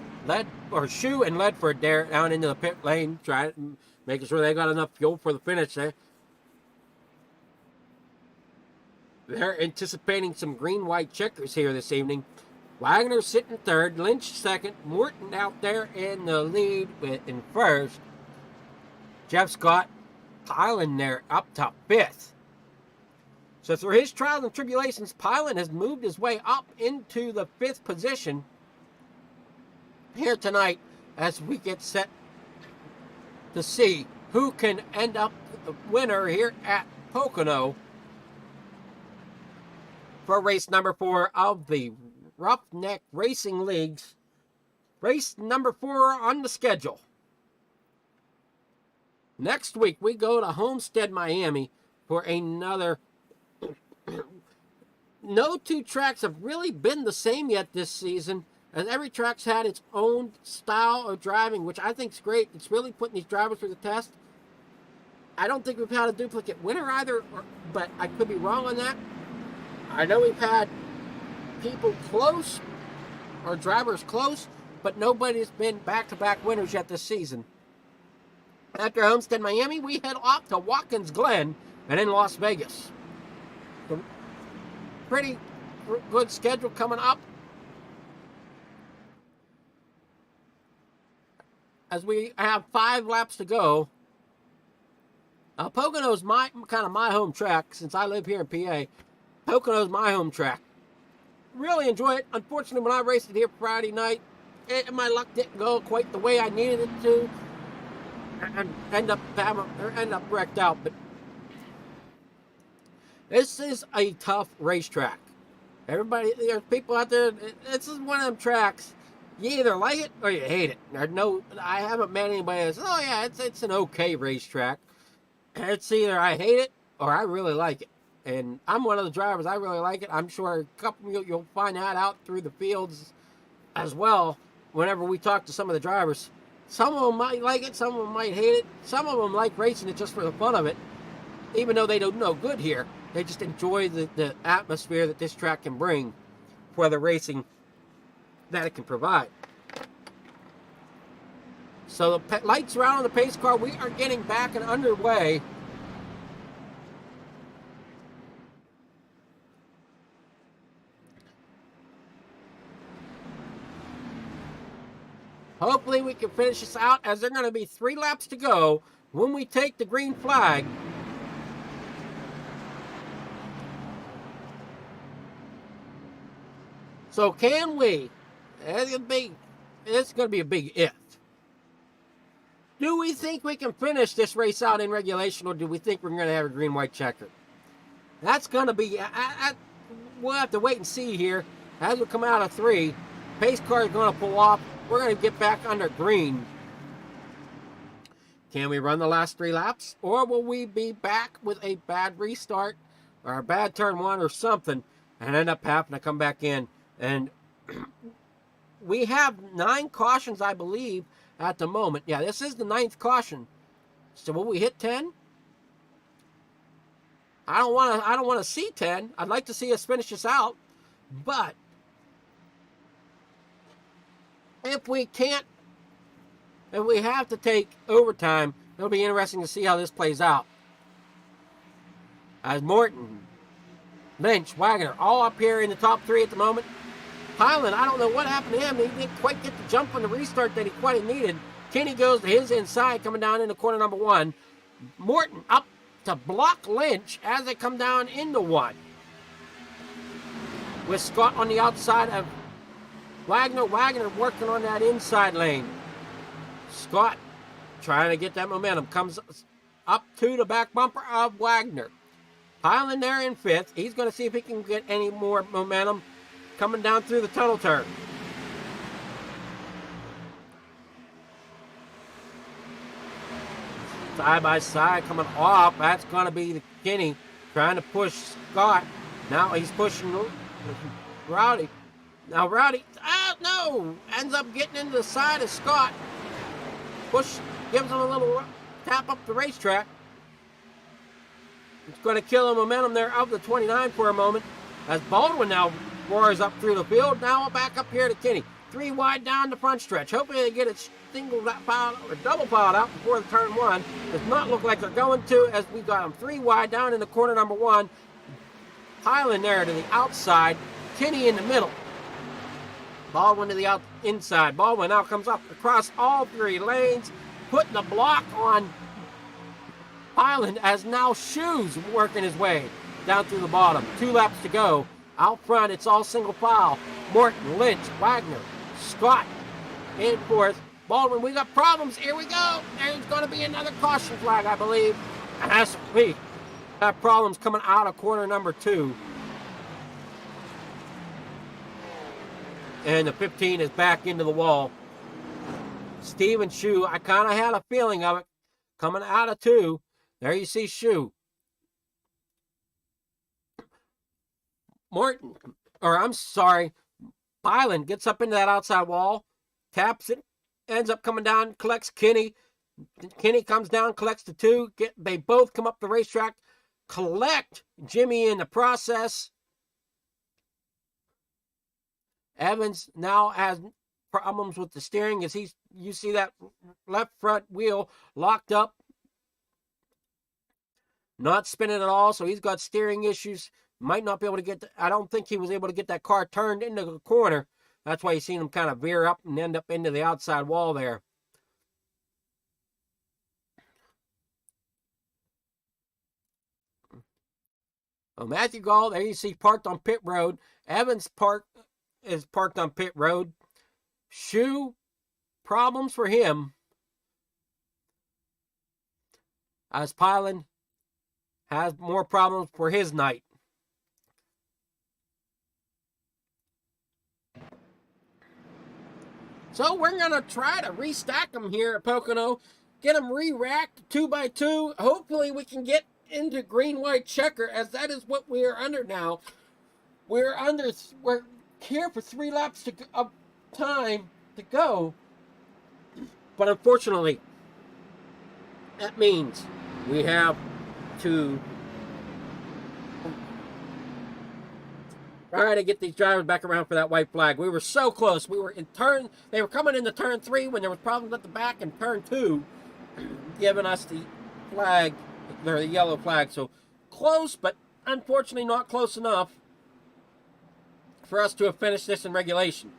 Shu and Ledford there down into the pit lane, trying making sure they got enough fuel for the finish there. They're anticipating some green-white checkers here this evening. Wagner sitting 3rd, Lynch 2nd, Morton out there in the lead in 1st. Jeff Scott Pilon there up top 5th. So through his trials and tribulations, Pilon has moved his way up into the 5th position here tonight as we get set to see who can end up the winner here at Pocono for race number 4 of the Roughneck Racing League's race number 4 on the schedule. Next week, we go to Homestead, Miami for another. No 2 tracks have really been the same yet this season, and every track's had its own style of driving, which I think is great. It's really putting these drivers through the test. I don't think we've had a duplicate winner either, but I could be wrong on that. I know we've had people close, or drivers close, but nobody's been back-to-back winners yet this season. After Homestead, Miami, we head off to Watkins Glen and in Las Vegas. So, pretty good schedule coming up. As we have 5 laps to go. Pocono's kind of my home track since I live here in PA. Pocono's my home track. Really enjoy it. Unfortunately, when I raced it here Friday night, my luck didn't go quite the way I needed it to, and end up wrecked out. But this is a tough racetrack. Everybody, there's people out there. This is one of them tracks. You either like it or you hate it. I haven't met anybody that says, "Oh yeah, it's an okay racetrack." It's either I hate it or I really like it. And I'm one of the drivers. I really like it. I'm sure a couple you'll find that out through the fields as well. Whenever we talk to some of the drivers, some of them might like it, some of them might hate it. Some of them like racing it just for the fun of it, even though they don't know good here. They just enjoy the atmosphere that this track can bring for the racing that it can provide. So the lights are out on the pace car. We are getting back and underway. Hopefully we can finish this out, as there are going to be 3 laps to go when we take the green flag. So can we? It's going to be a big if. Do we think we can finish this race out in regulation, or do we think we're going to have a green-white checker? That's going to be... we'll have to wait and see here. As we come out of 3, pace car is going to pull off. We're going to get back under green. Can we run the last 3 laps? Or will we be back with a bad restart or a bad turn 1 or something and end up having to come back in? And we have 9 cautions, I believe, at the moment. Yeah, this is the 9th caution. So will we hit 10? I don't want to see 10. I'd like to see us finish this out. But if we can't, if we have to take overtime, it'll be interesting to see how this plays out. As Morton, Lynch, Wagoner, all up here in the top 3 at the moment. Hyland, I don't know what happened to him. He didn't quite get the jump on the restart that he quite needed. Kenny goes to his inside, coming down into corner number 1. Morton up to block Lynch as they come down into 1. With Scott on the outside of Wagoner working on that inside lane. Scott trying to get that momentum. Comes up to the back bumper of Wagoner. Hyland there in 5th. He's going to see if he can get any more momentum coming down through the tunnel turn. Side by side coming off. That's going to be the Kenny trying to push Scott. Now he's pushing Rowdy. Now Rowdy, no, ends up getting into the side of Scott. Gives him a little tap up the racetrack. It's going to kill the momentum there of the 29 for a moment. As Baldwin now roars up through the field. Now back up here to Kenny. 3 wide down the front stretch. Hoping they get it single piled or double piled out before the turn 1. Does not look like they're going to, as we got them 3 wide down in the corner number 1. Hyland there to the outside. Kenny in the middle. Baldwin to the inside. Baldwin now comes up across all 3 lanes, putting the block on Hyland, as now Shoes working his way down through the bottom. 2 laps to go. Out front, it's all single file. Morton, Lynch, Wagoner, Scott in 4th. Baldwin, we got problems. Here we go. There's going to be another caution flag, I believe. As we have problems coming out of corner number 2. And the 15 is back into the wall. Steven Shue, I kind of had a feeling of it. Coming out of 2. There you see Shue. Morton, or I'm sorry, Hyland gets up into that outside wall, taps it, ends up coming down, collects Kenny. Kenny comes down, collects the 2. They both come up the racetrack, collect Jimmy in the process. Evans now has problems with the steering, as you see that left front wheel locked up, not spinning at all, so he's got steering issues. Might not be able to get, I don't think he was able to get that car turned into the corner. That's why you seen him kind of veer up and end up into the outside wall there. Well, Matthew Gall, there you see parked on pit road. Evans is parked on pit road. Shue, problems for him. As Hyland has more problems for his night. So we're going to try to restack them here at Pocono. Get them re-racked 2 by 2. Hopefully we can get into green-white checker, as that is what we are under now. We're here for 3 laps of time to go. But unfortunately, that means we have to try to get these drivers back around for that white flag. We were so close. We were in turn. They were coming into turn 3 when there was problems at the back, and turn 2 giving us the flag, or the yellow flag. So close, but unfortunately not close enough for us to have finished this in regulation.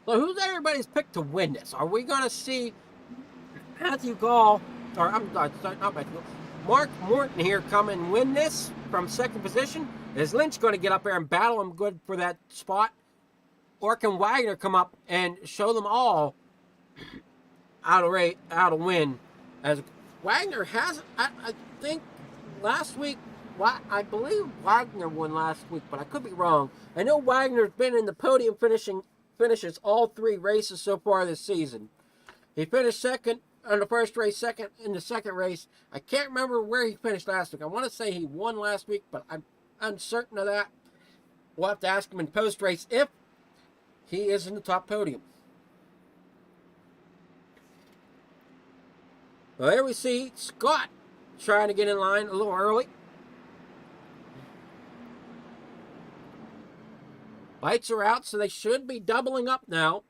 So who's everybody's pick to win this? Are we going to see Matthew Gall, or I'm sorry, not Matthew Gall, Mark Morton here come and win this from second position? Is Lynch going to get up there and battle him good for that spot? Or can Wagoner come up and show them all how to win? As Wagoner has, I think last week, I believe Wagoner won last week, but I could be wrong. I know Wagner's been in the podium finishes all 3 races so far this season. He finished second on the first race, second in the second race. I can't remember where he finished last week. I want to say he won last week, but I'm uncertain of that. We'll have to ask him in post-race if he is in the top podium. Well, there we see Scott trying to get in line a little early. Lights are out, so they should be doubling up now.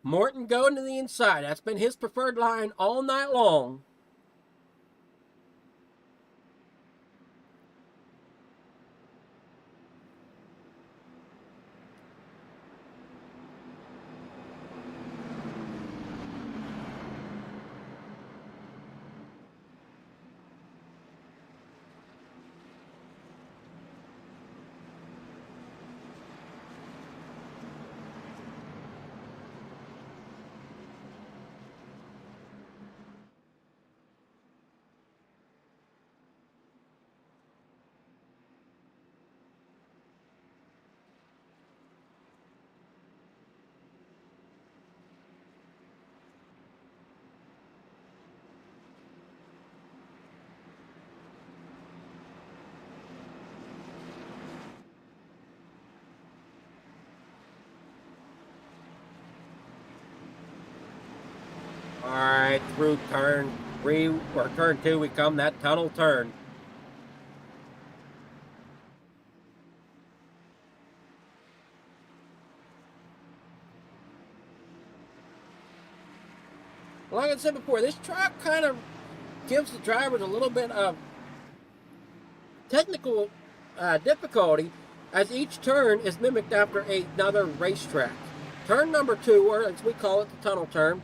Morton going to the inside. That's been his preferred line all night long. All right, through turn 3 or turn 2 we come, that tunnel turn. Like I said before, this track kind of gives the drivers a little bit of technical difficulty, as each turn is mimicked after another racetrack. Turn number 2, or as we call it, the tunnel turn,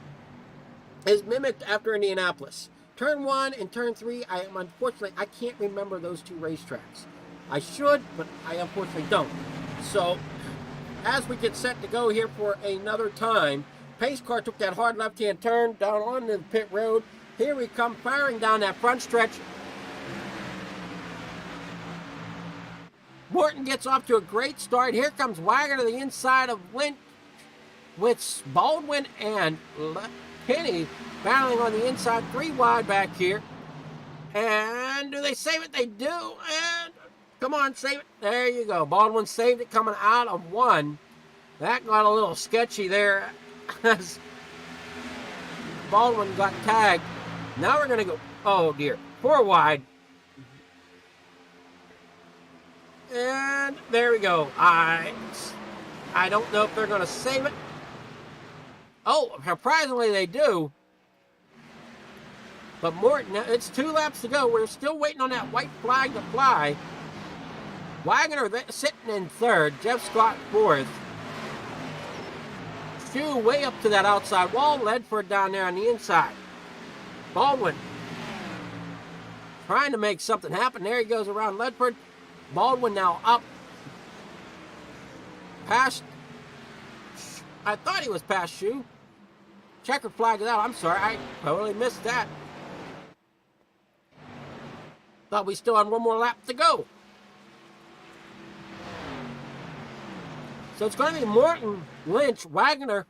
is mimicked after Indianapolis. Turn 1 and turn 3, unfortunately, I can't remember those 2 racetracks. I should, but I unfortunately don't. So, as we get set to go here for another time, pace car took that hard left-hand turn down onto the pit road. Here we come firing down that front stretch. Morton gets off to a great start. Here comes Wagoner to the inside of Lynch, with Baldwin and Penny battling on the inside, 3 wide back here. And do they save it? They do. And come on, save it. There you go. Baldwin saved it coming out of 1. That got a little sketchy there as Baldwin got tagged. Now we're going to go, oh dear, 4 wide. And there we go. I don't know if they're going to save it. Oh, surprisingly they do. But Morton, it's 2 laps to go. We're still waiting on that white flag to fly. Wagoner sitting in 3rd. Jeff Scott 4th. Shoe way up to that outside wall. Ledford down there on the inside. Baldwin trying to make something happen. There he goes around Ledford. Baldwin now up. Past. I thought he was past Shoe. Checker flag it out. I'm sorry. I totally missed that. Thought we still had 1 more lap to go. So it's going to be Morton, Lynch, Wagoner.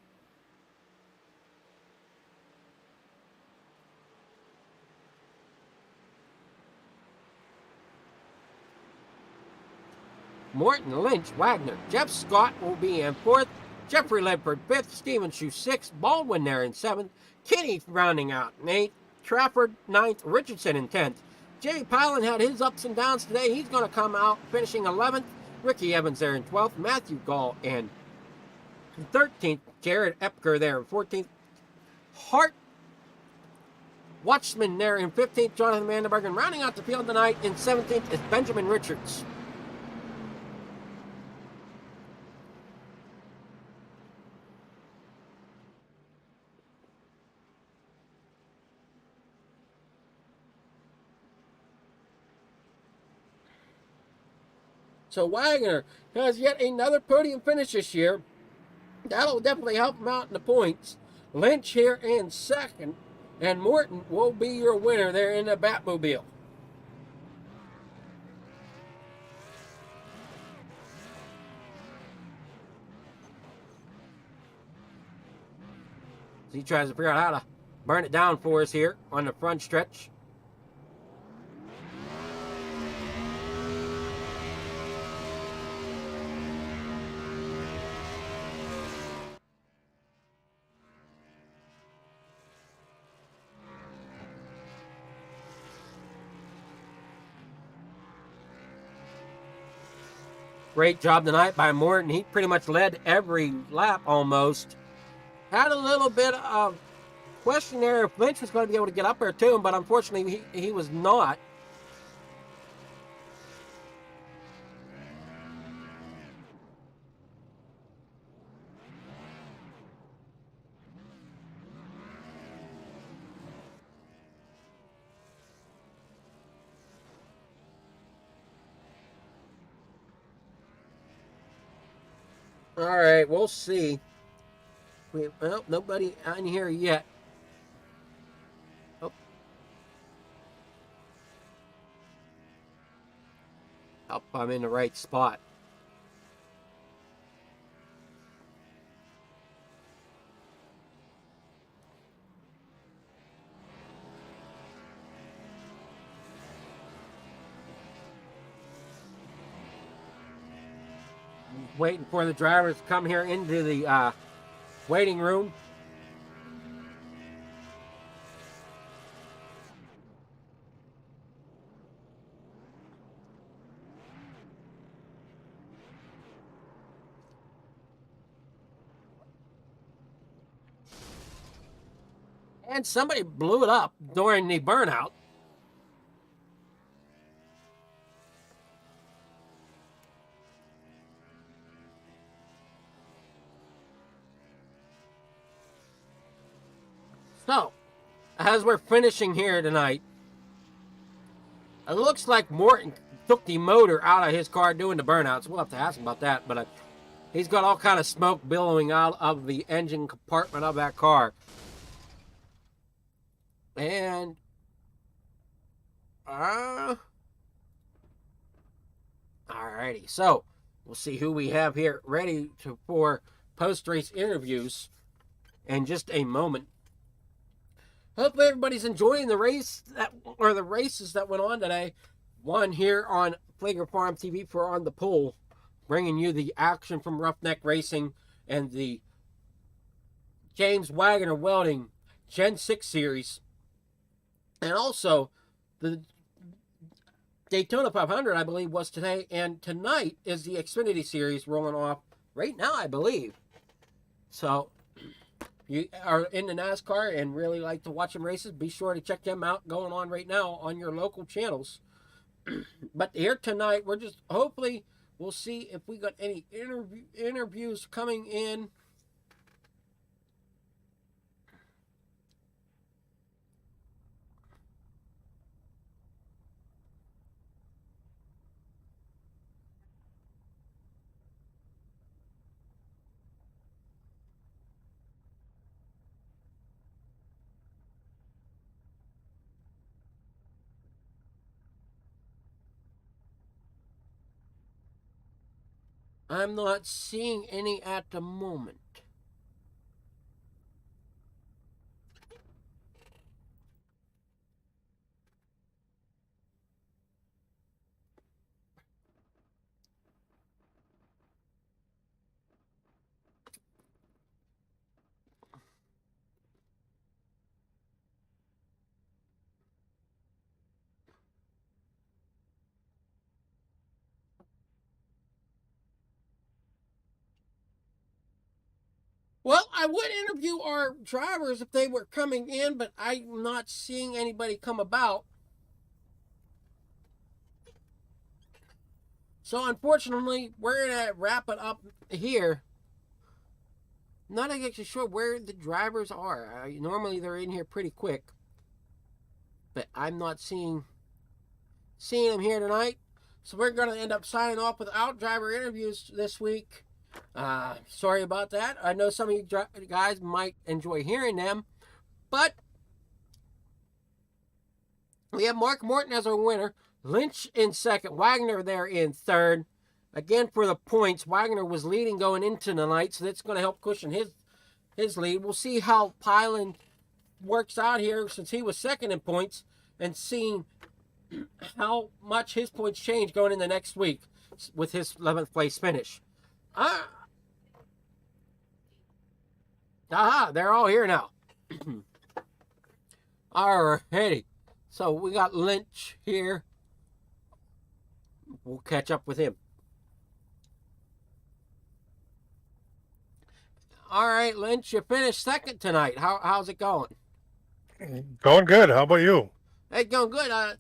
Morton, Lynch, Wagoner. Jeff Scott will be in 4th. Jeffrey Ledford 5th. Stephen Shoe 6th. Baldwin there in 7th. Kenny rounding out in 8th. Trafford 9th. Richardson in 10th. Jay Pilot had his ups and downs today. He's going to come out finishing 11th. Ricky Evans there in 12th. Matthew Gall in 13th. Jared Epker there in 14th. Hart Watchman there in 15th. Jonathan Vandenberg. And rounding out the field tonight in 17th is Benjamin Richards. So Wagoner has yet another podium finish this year. That'll definitely help him out in the points. Lynch here in 2nd. And Morton will be your winner there in the Batmobile. So he tries to figure out how to burn it down for us here on the front stretch. Great job tonight by Morton. He pretty much led every lap almost. Had a little bit of question there if Lynch was going to be able to get up there to him, but unfortunately he was not. All right, we'll see. Well, nobody in here yet. Oh. Hope I'm in the right spot. Waiting for the drivers to come here into the waiting room. And somebody blew it up during the burnout. So, as we're finishing here tonight, it looks like Morton took the motor out of his car doing the burnouts. We'll have to ask him about that, but he's got all kind of smoke billowing out of the engine compartment of that car. And, alrighty, so we'll see who we have here ready for post-race interviews in just a moment. Hopefully everybody's enjoying the race the races that went on today. One here on Flager Farm TV for On the Pool, bringing you the action from Roughneck Racing and the James Wagoner Welding Gen 6 Series. And also the Daytona 500, I believe, was today, and tonight is the Xfinity Series rolling off right now, I believe. So, you are in the NASCAR and really like to watch them races, be sure to check them out going on right now on your local channels. But here tonight, we're just, hopefully, we'll see if we got any interviews coming in. I'm not seeing any at the moment. Well, I would interview our drivers if they were coming in, but I'm not seeing anybody come about. So, unfortunately, we're going to wrap it up here. Not actually sure where the drivers are. Normally, they're in here pretty quick. But I'm not seeing them here tonight. So, we're going to end up signing off without driver interviews this week. Sorry about that. I know some of you guys might enjoy hearing them, but we have Mark Morton as our winner, Lynch in second, Wagoner there in third. Again, for the points, Wagoner was leading going into the night, so that's going to help cushion his lead. We'll see how Pylan works out here since he was second in points, and seeing how much his points change going into next week with his 11th place finish. They're all here now. Alrighty. So we got Lynch here. We'll catch up with him. All right, Lynch, you finished second tonight. How's it going? Going good. How about you? Hey, going good.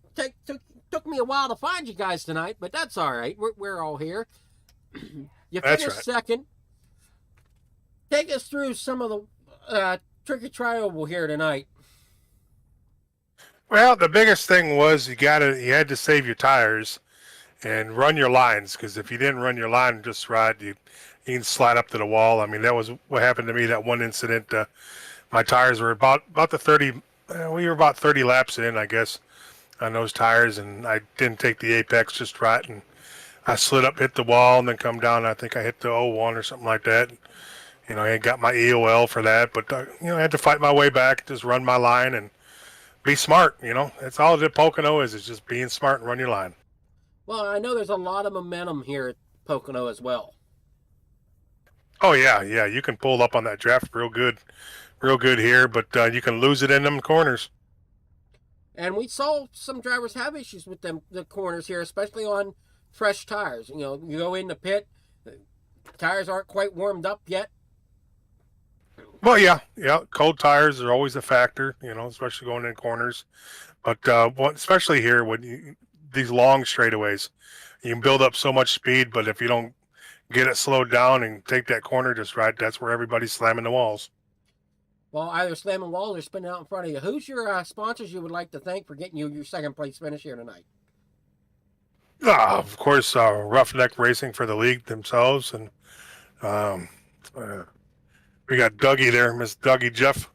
Took me a while to find you guys tonight, but that's all right. We're all here. You That's finished right. second. Take us through some of the tricky trial here tonight. Well, the biggest thing was you had to save your tires and run your lines, because if you didn't run your line just right, you can slide up to the wall. I mean, that was what happened to me that one incident. My tires were about the 30. We were about 30 laps in, I guess, on those tires, and I didn't take the apex just right, and I slid up, hit the wall, and then come down. I think I hit the 01 or something like that. You know, I got my EOL for that, but I had to fight my way back, just run my line and be smart. That's all that Pocono is just being smart and run your line. Well, I know there's a lot of momentum here at Pocono as well. Oh yeah, you can pull up on that draft real good here, but you can lose it in them corners. And we saw some drivers have issues with the corners here, especially on fresh tires. You go in the pit, the tires aren't quite warmed up yet. Well, yeah, cold tires are always a factor, especially going in corners. But especially here, these long straightaways, you can build up so much speed, but if you don't get it slowed down and take that corner just right, that's where everybody's slamming the walls. Well, either slamming walls or spinning out in front of you. Who's your sponsors you would like to thank for getting you your second place finish here tonight? Of course, Roughneck Racing for the league themselves, and we got Dougie there, Miss Dougie Jeff's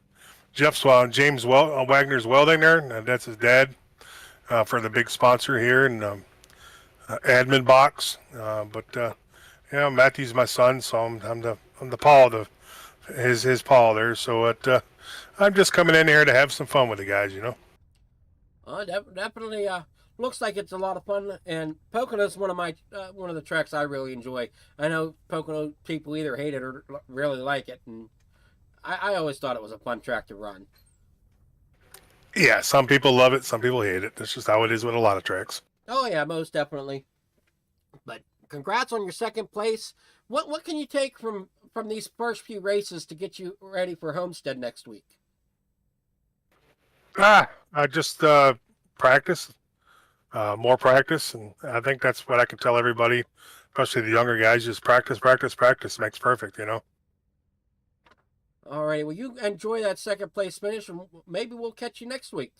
James Wagner's Welding there, and that's his dad for the big sponsor here, and admin box. Matthew's my son, so I'm the Paul, his Paul there. So I'm just coming in here to have some fun with the guys, Definitely looks like it's a lot of fun, and Pocono's one of the tracks I really enjoy. I know Pocono people either hate it or really like it, and I always thought it was a fun track to run. Yeah, some people love it, some people hate it. That's just how it is with a lot of tracks. Oh yeah, most definitely. But congrats on your second place. What can you take from these first few races to get you ready for Homestead next week? I just practice, more practice, and I think that's what I can tell everybody, especially the younger guys. Just practice, practice, practice makes perfect. Alrighty, well you enjoy that second place finish, and maybe we'll catch you next week.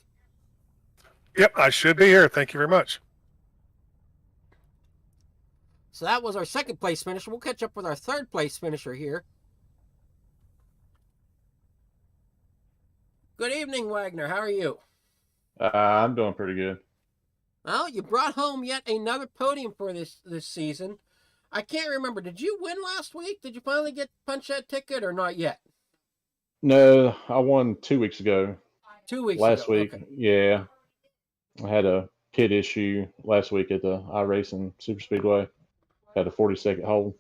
Yep, I should be here. Thank you very much. So that was our second place finisher. We'll catch up with our third place finisher here. Good evening, Wagner. How are you? I'm doing pretty good. Well, you brought home yet another podium for this season. I can't remember. Did you win last week? Did you finally get punch that ticket or not yet? No, I won 2 weeks ago. 2 weeks ago. Last week, Okay. yeah, I had a pit issue last week at the iRacing Super Speedway. Had a 40-second hold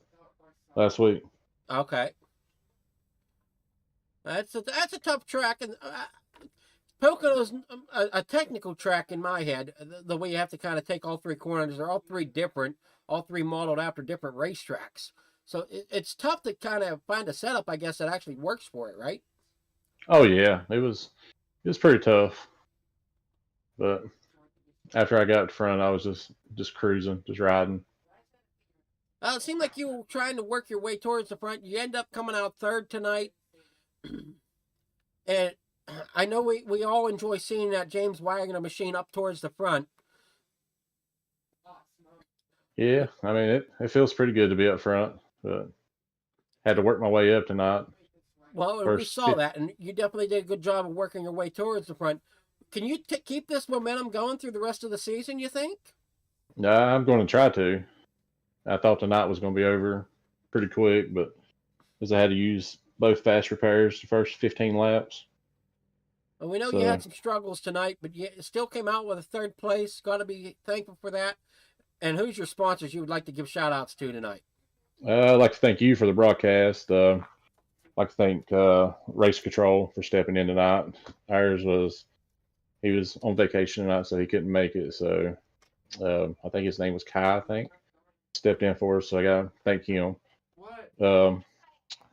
last week. Okay. That's a tough track, and Pocono's a technical track in my head. The way you have to kind of take all three corners, they're all three different, all three modeled after different racetracks. So it's tough to kind of find a setup, I guess, that actually works for it, right? Oh yeah, it was pretty tough. But after I got to front, I was just cruising, just riding. It seemed like you were trying to work your way towards the front. You end up coming out third tonight. And I know we all enjoy seeing that James Wagoner machine up towards the front. Yeah, I mean it feels pretty good to be up front, but had to work my way up tonight. Well, we First, saw that, and you definitely did a good job of working your way towards the front. Can you keep this momentum going through the rest of the season, you think? I'm going to try to. I thought tonight was going to be over pretty quick, but as I had to use both fast repairs the first 15 laps. Well, we know you So, had some struggles tonight, but you still came out with a third place. Got to be thankful for that. And who's your sponsors you would like to give shout outs to tonight? I'd like to thank you for the broadcast. I'd like to thank Race Control for stepping in tonight. He was on vacation tonight, so he couldn't make it. So I think his name was Kai, I think, stepped in for us. So I got to thank him. Um,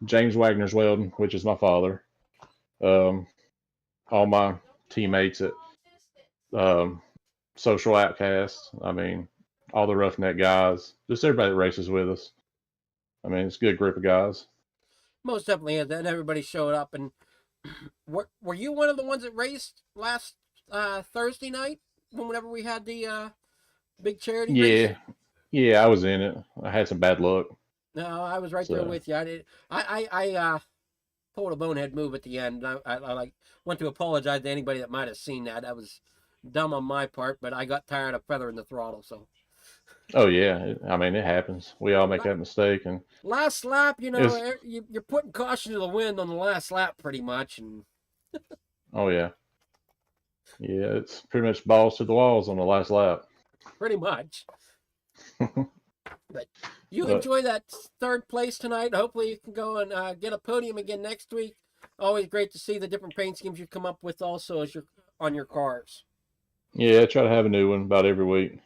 James Wagner's Welding, which is my father. Um, all my teammates at Social Outcasts. I mean, all the Roughneck guys, just everybody that races with us. I mean, it's a good group of guys. Most definitely is. And everybody showed up. And were you one of the ones that raced last Thursday night? Whenever we had the big charity race? Yeah, I was in it. I had some bad luck. No, I was right there So, with you. I did. I pulled a bonehead move at the end. I like went to apologize to anybody that might have seen that. That was dumb on my part, but I got tired of feathering the throttle. So oh yeah, I mean, it happens. We all make that mistake, and last lap, it's you're putting caution to the wind on the last lap, pretty much, and oh yeah, it's pretty much balls to the walls on the last lap. pretty much. But you But enjoy that third place tonight. Hopefully, you can go and get a podium again next week. Always great to see the different paint schemes you come up with, also as you're on your cars. yeah, I try to have a new one about every week.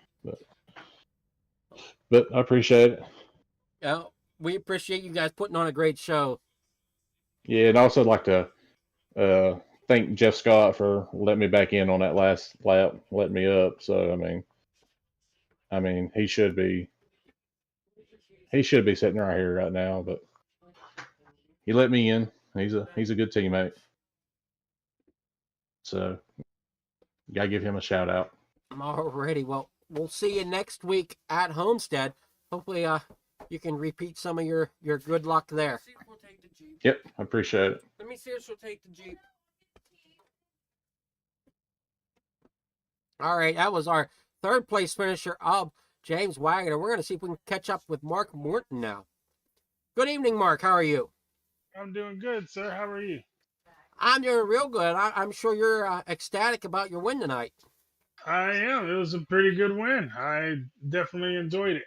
But I appreciate it. We appreciate you guys putting on a great show. Yeah, and also I'd like to uh, thank Jeff Scott for letting me back in on that last lap, letting me up. So I mean, he should be sitting right here right now, but he let me in. He's a good teammate. So gotta give him a shout out. Alrighty, well, we'll see you next week at Homestead. Hopefully, you can repeat some of your good luck there. See if we'll take the Jeep. Yep, I appreciate it. Let me see if she'll take the Jeep. All right, that was our third place finisher of James Wagner. We're going to see if we can catch up with Mark Morton now. Good evening, Mark. How are you? I'm doing good, sir. How are you? I'm doing real good. I'm sure you're ecstatic about your win tonight. I am. It was a pretty good win. I definitely enjoyed it.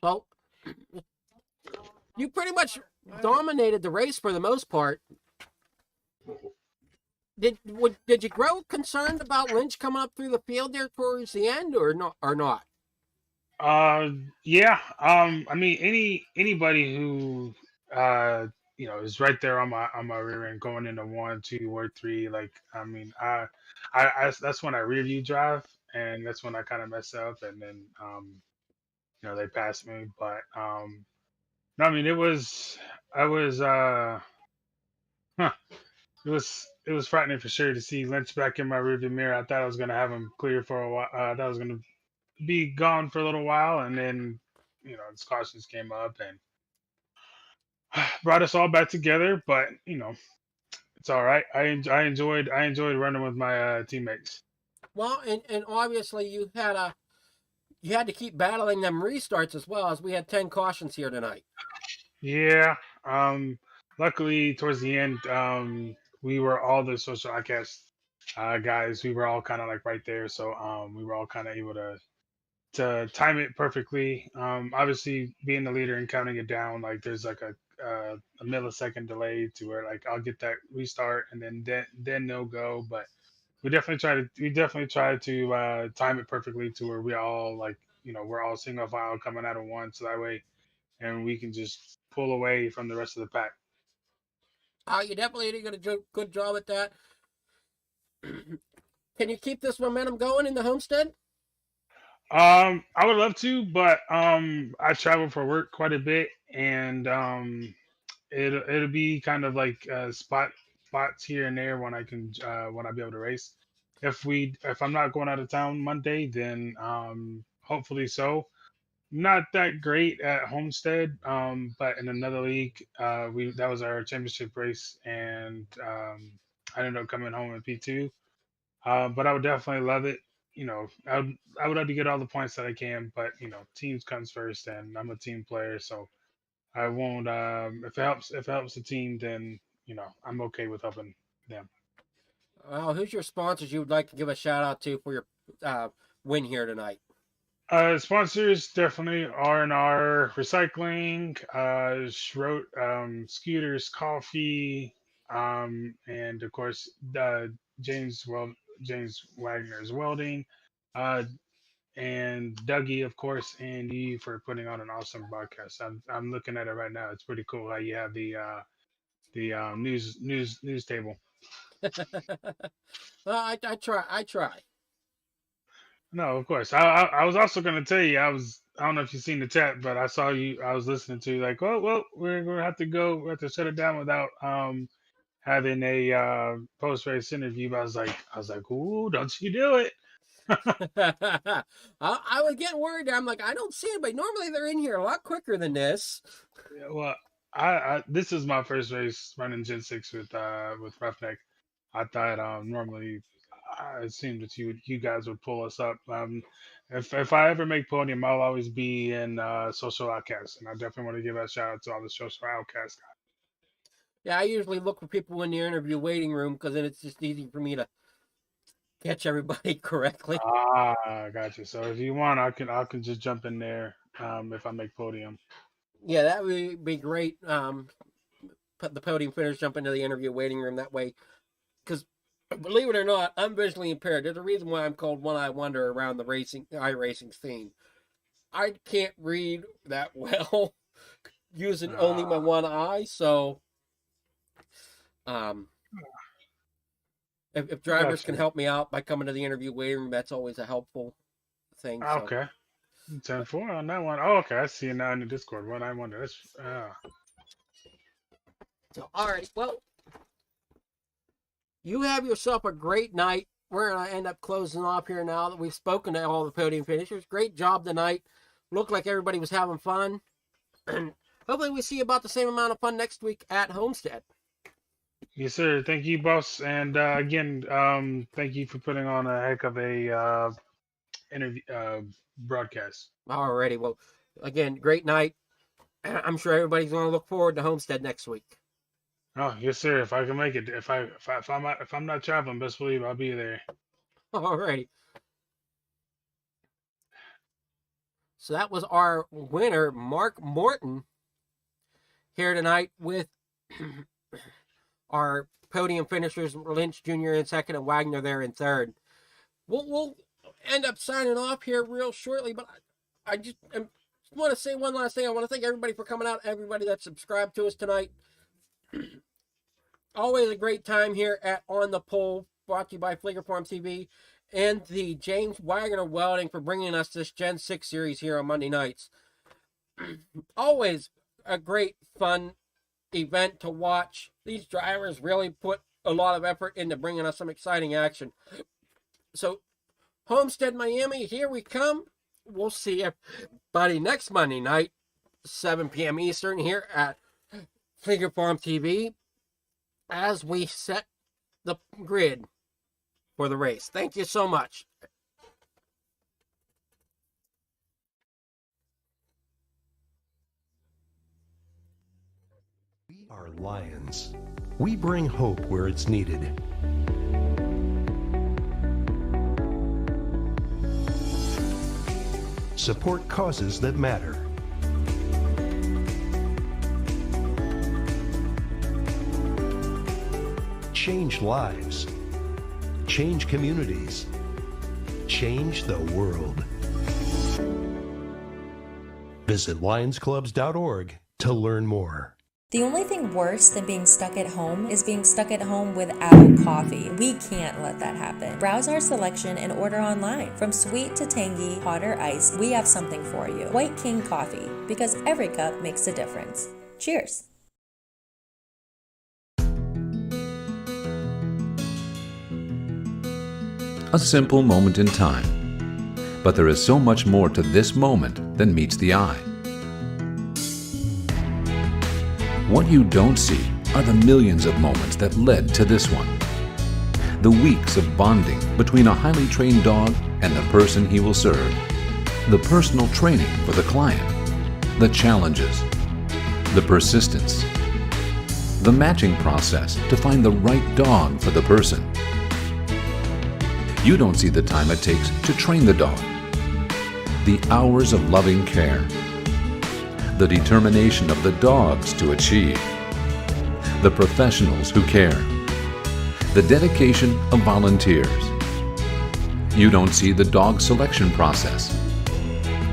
So, you pretty much dominated the race for the most part. Did you grow concerned about Lynch coming up through the field there towards the end, or not? Or not? Uh, yeah. I mean, anybody who uh, is right there on my rear end going into one, two, or three. Like, I mean, that's when I rear view drive, and that's when I kind of mess up, and then they pass me. But no, I mean, I was huh, it was frightening for sure to see Lynch back in my rearview mirror. I thought I was gonna have him clear for a while. I thought I was gonna be gone for a little while, and then his cautions came up and brought us all back together. But it's all right. I enjoyed running with my teammates. Well, and obviously you had to keep battling them restarts as well, as we had 10 cautions here tonight. Yeah. Um. Luckily, towards the end, we were all the social outcast guys. We were all kind of like right there, so we were all kind of able to time it perfectly. Obviously, being the leader and counting it down, like there's like a millisecond delay to where like I'll get that restart and then they'll go. But we definitely try to time it perfectly to where we all like we're all single file coming out of one, so that way and we can just pull away from the rest of the pack. You definitely did a good job at that. Can you keep this momentum going in the homestead? I would love to, but I travel for work quite a bit, and it'll be kind of like spots here and there when I be able to race. If I'm not going out of town Monday, then hopefully so. Not that great at Homestead, but in another league, we that was our championship race, and I ended up coming home in P2. But I would definitely love it. I would love to get all the points that I can, but teams comes first, and I'm a team player, so I won't. If it helps the team, then I'm okay with helping them. Well, who's your sponsors you would like to give a shout out to for your win here tonight? Sponsors definitely R&R Recycling, Scooters Coffee, and of course James James Wagner's Welding, uh, and Dougie, of course, and you for putting on an awesome broadcast. I'm looking at it right now. It's pretty cool how you have the news table. Well, I try. I try. No, of course. I was also going to tell you, I don't know if you've seen the chat, but I saw you. I was listening to you like, well, we're gonna have to go. We have to shut it down without having a post race interview. But I was like, ooh, don't you do it? I was getting worried. I'm like, I don't see anybody. Normally they're in here a lot quicker than this. Yeah, well, I this is my first race running Gen 6 with Roughneck. I thought normally it seemed that you guys would pull us up. If I ever make podium, I'll always be in social outcasts, and I definitely want to give a shout out to all the social outcasts. Yeah, I usually look for people in the interview waiting room because then it's just easy for me to catch everybody correctly. Gotcha. So if you want, I can just jump in there if I make podium. Yeah, that would be great. Put the podium finish, jump into the interview waiting room that way. Because believe it or not, I'm visually impaired. There's a reason why I'm called One Eye Wonder around the iRacing scene. I can't read that well using only my one eye, so um, if drivers can Gotcha. help me out by coming to the interview waiting room, that's always a helpful thing. So. Okay. 10-4 on that one. Oh, okay. I see it now in the Discord. What I wonder. That's So, all right. Well, you have yourself a great night. We're going to end up closing off here now that we've spoken to all the podium finishers. Great job tonight. Looked like everybody was having fun. And hopefully we see about the same amount of fun next week at Homestead. yes, sir. Thank you, boss. And again, thank you for putting on a heck of a interview broadcast. Alrighty. Well, again, great night. I'm sure everybody's going to look forward to Homestead next week. Oh, yes, sir. If I can make it, if I'm not traveling, best believe I'll be there. Alrighty. So that was our winner, Mark Morton, here tonight with our podium finishers, Lynch Jr. in second and Wagner there in third. We'll end up signing off here real shortly, but I just want to say one last thing. I want to thank everybody for coming out, everybody that subscribed to us tonight. Always a great time here at On the Pole, brought to you by Fleeger Farm TV and the James Wagoner Welding for bringing us this Gen 6 series here on Monday nights. Always a great, fun event to watch. These drivers really put a lot of effort into bringing us some exciting action. So, Homestead, Miami, here we come. We'll see everybody next Monday night, 7 p.m. Eastern, here at Fleeger Farm TV, as we set the grid for the race. Thank you so much. We are Lions. We bring hope where it's needed. Support causes that matter. Change lives. Change communities. Change the world. Visit lionsclubs.org to learn more. The only thing worse than being stuck at home is being stuck at home without coffee. We can't let that happen. Browse our selection and order online. From sweet to tangy, hot or iced, we have something for you. White King Coffee, because every cup makes a difference. Cheers. A simple moment in time. But there is so much more to this moment than meets the eye. What you don't see are the millions of moments that led to this one. The weeks of bonding between a highly trained dog and the person he will serve. The personal training for the client. The challenges. The persistence. The matching process to find the right dog for the person. You don't see the time it takes to train the dog. The hours of loving care. The determination of the dogs to achieve. The professionals who care. The dedication of volunteers. You don't see the dog selection process.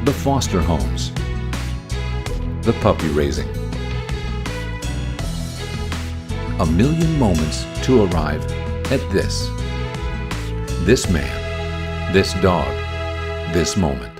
The foster homes. The puppy raising. A million moments to arrive at this. This man. This dog. This moment.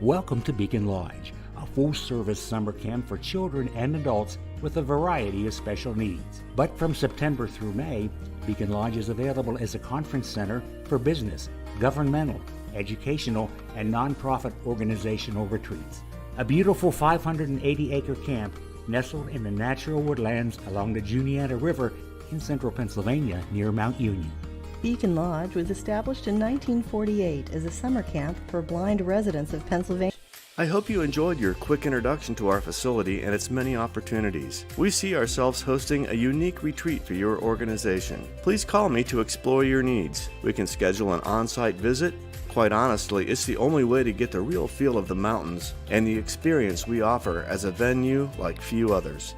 Welcome to Beacon Lodge, a full-service summer camp for children and adults with a variety of special needs. But from September through May, Beacon Lodge is available as a conference center for business, governmental, educational, and nonprofit organizational retreats. A beautiful 580-acre camp nestled in the natural woodlands along the Juniata River in central Pennsylvania near Mount Union. Beacon Lodge was established in 1948 as a summer camp for blind residents of Pennsylvania. I hope you enjoyed your quick introduction to our facility and its many opportunities. We see ourselves hosting a unique retreat for your organization. Please call me to explore your needs. We can schedule an on-site visit. Quite honestly, it's the only way to get the real feel of the mountains and the experience we offer as a venue like few others.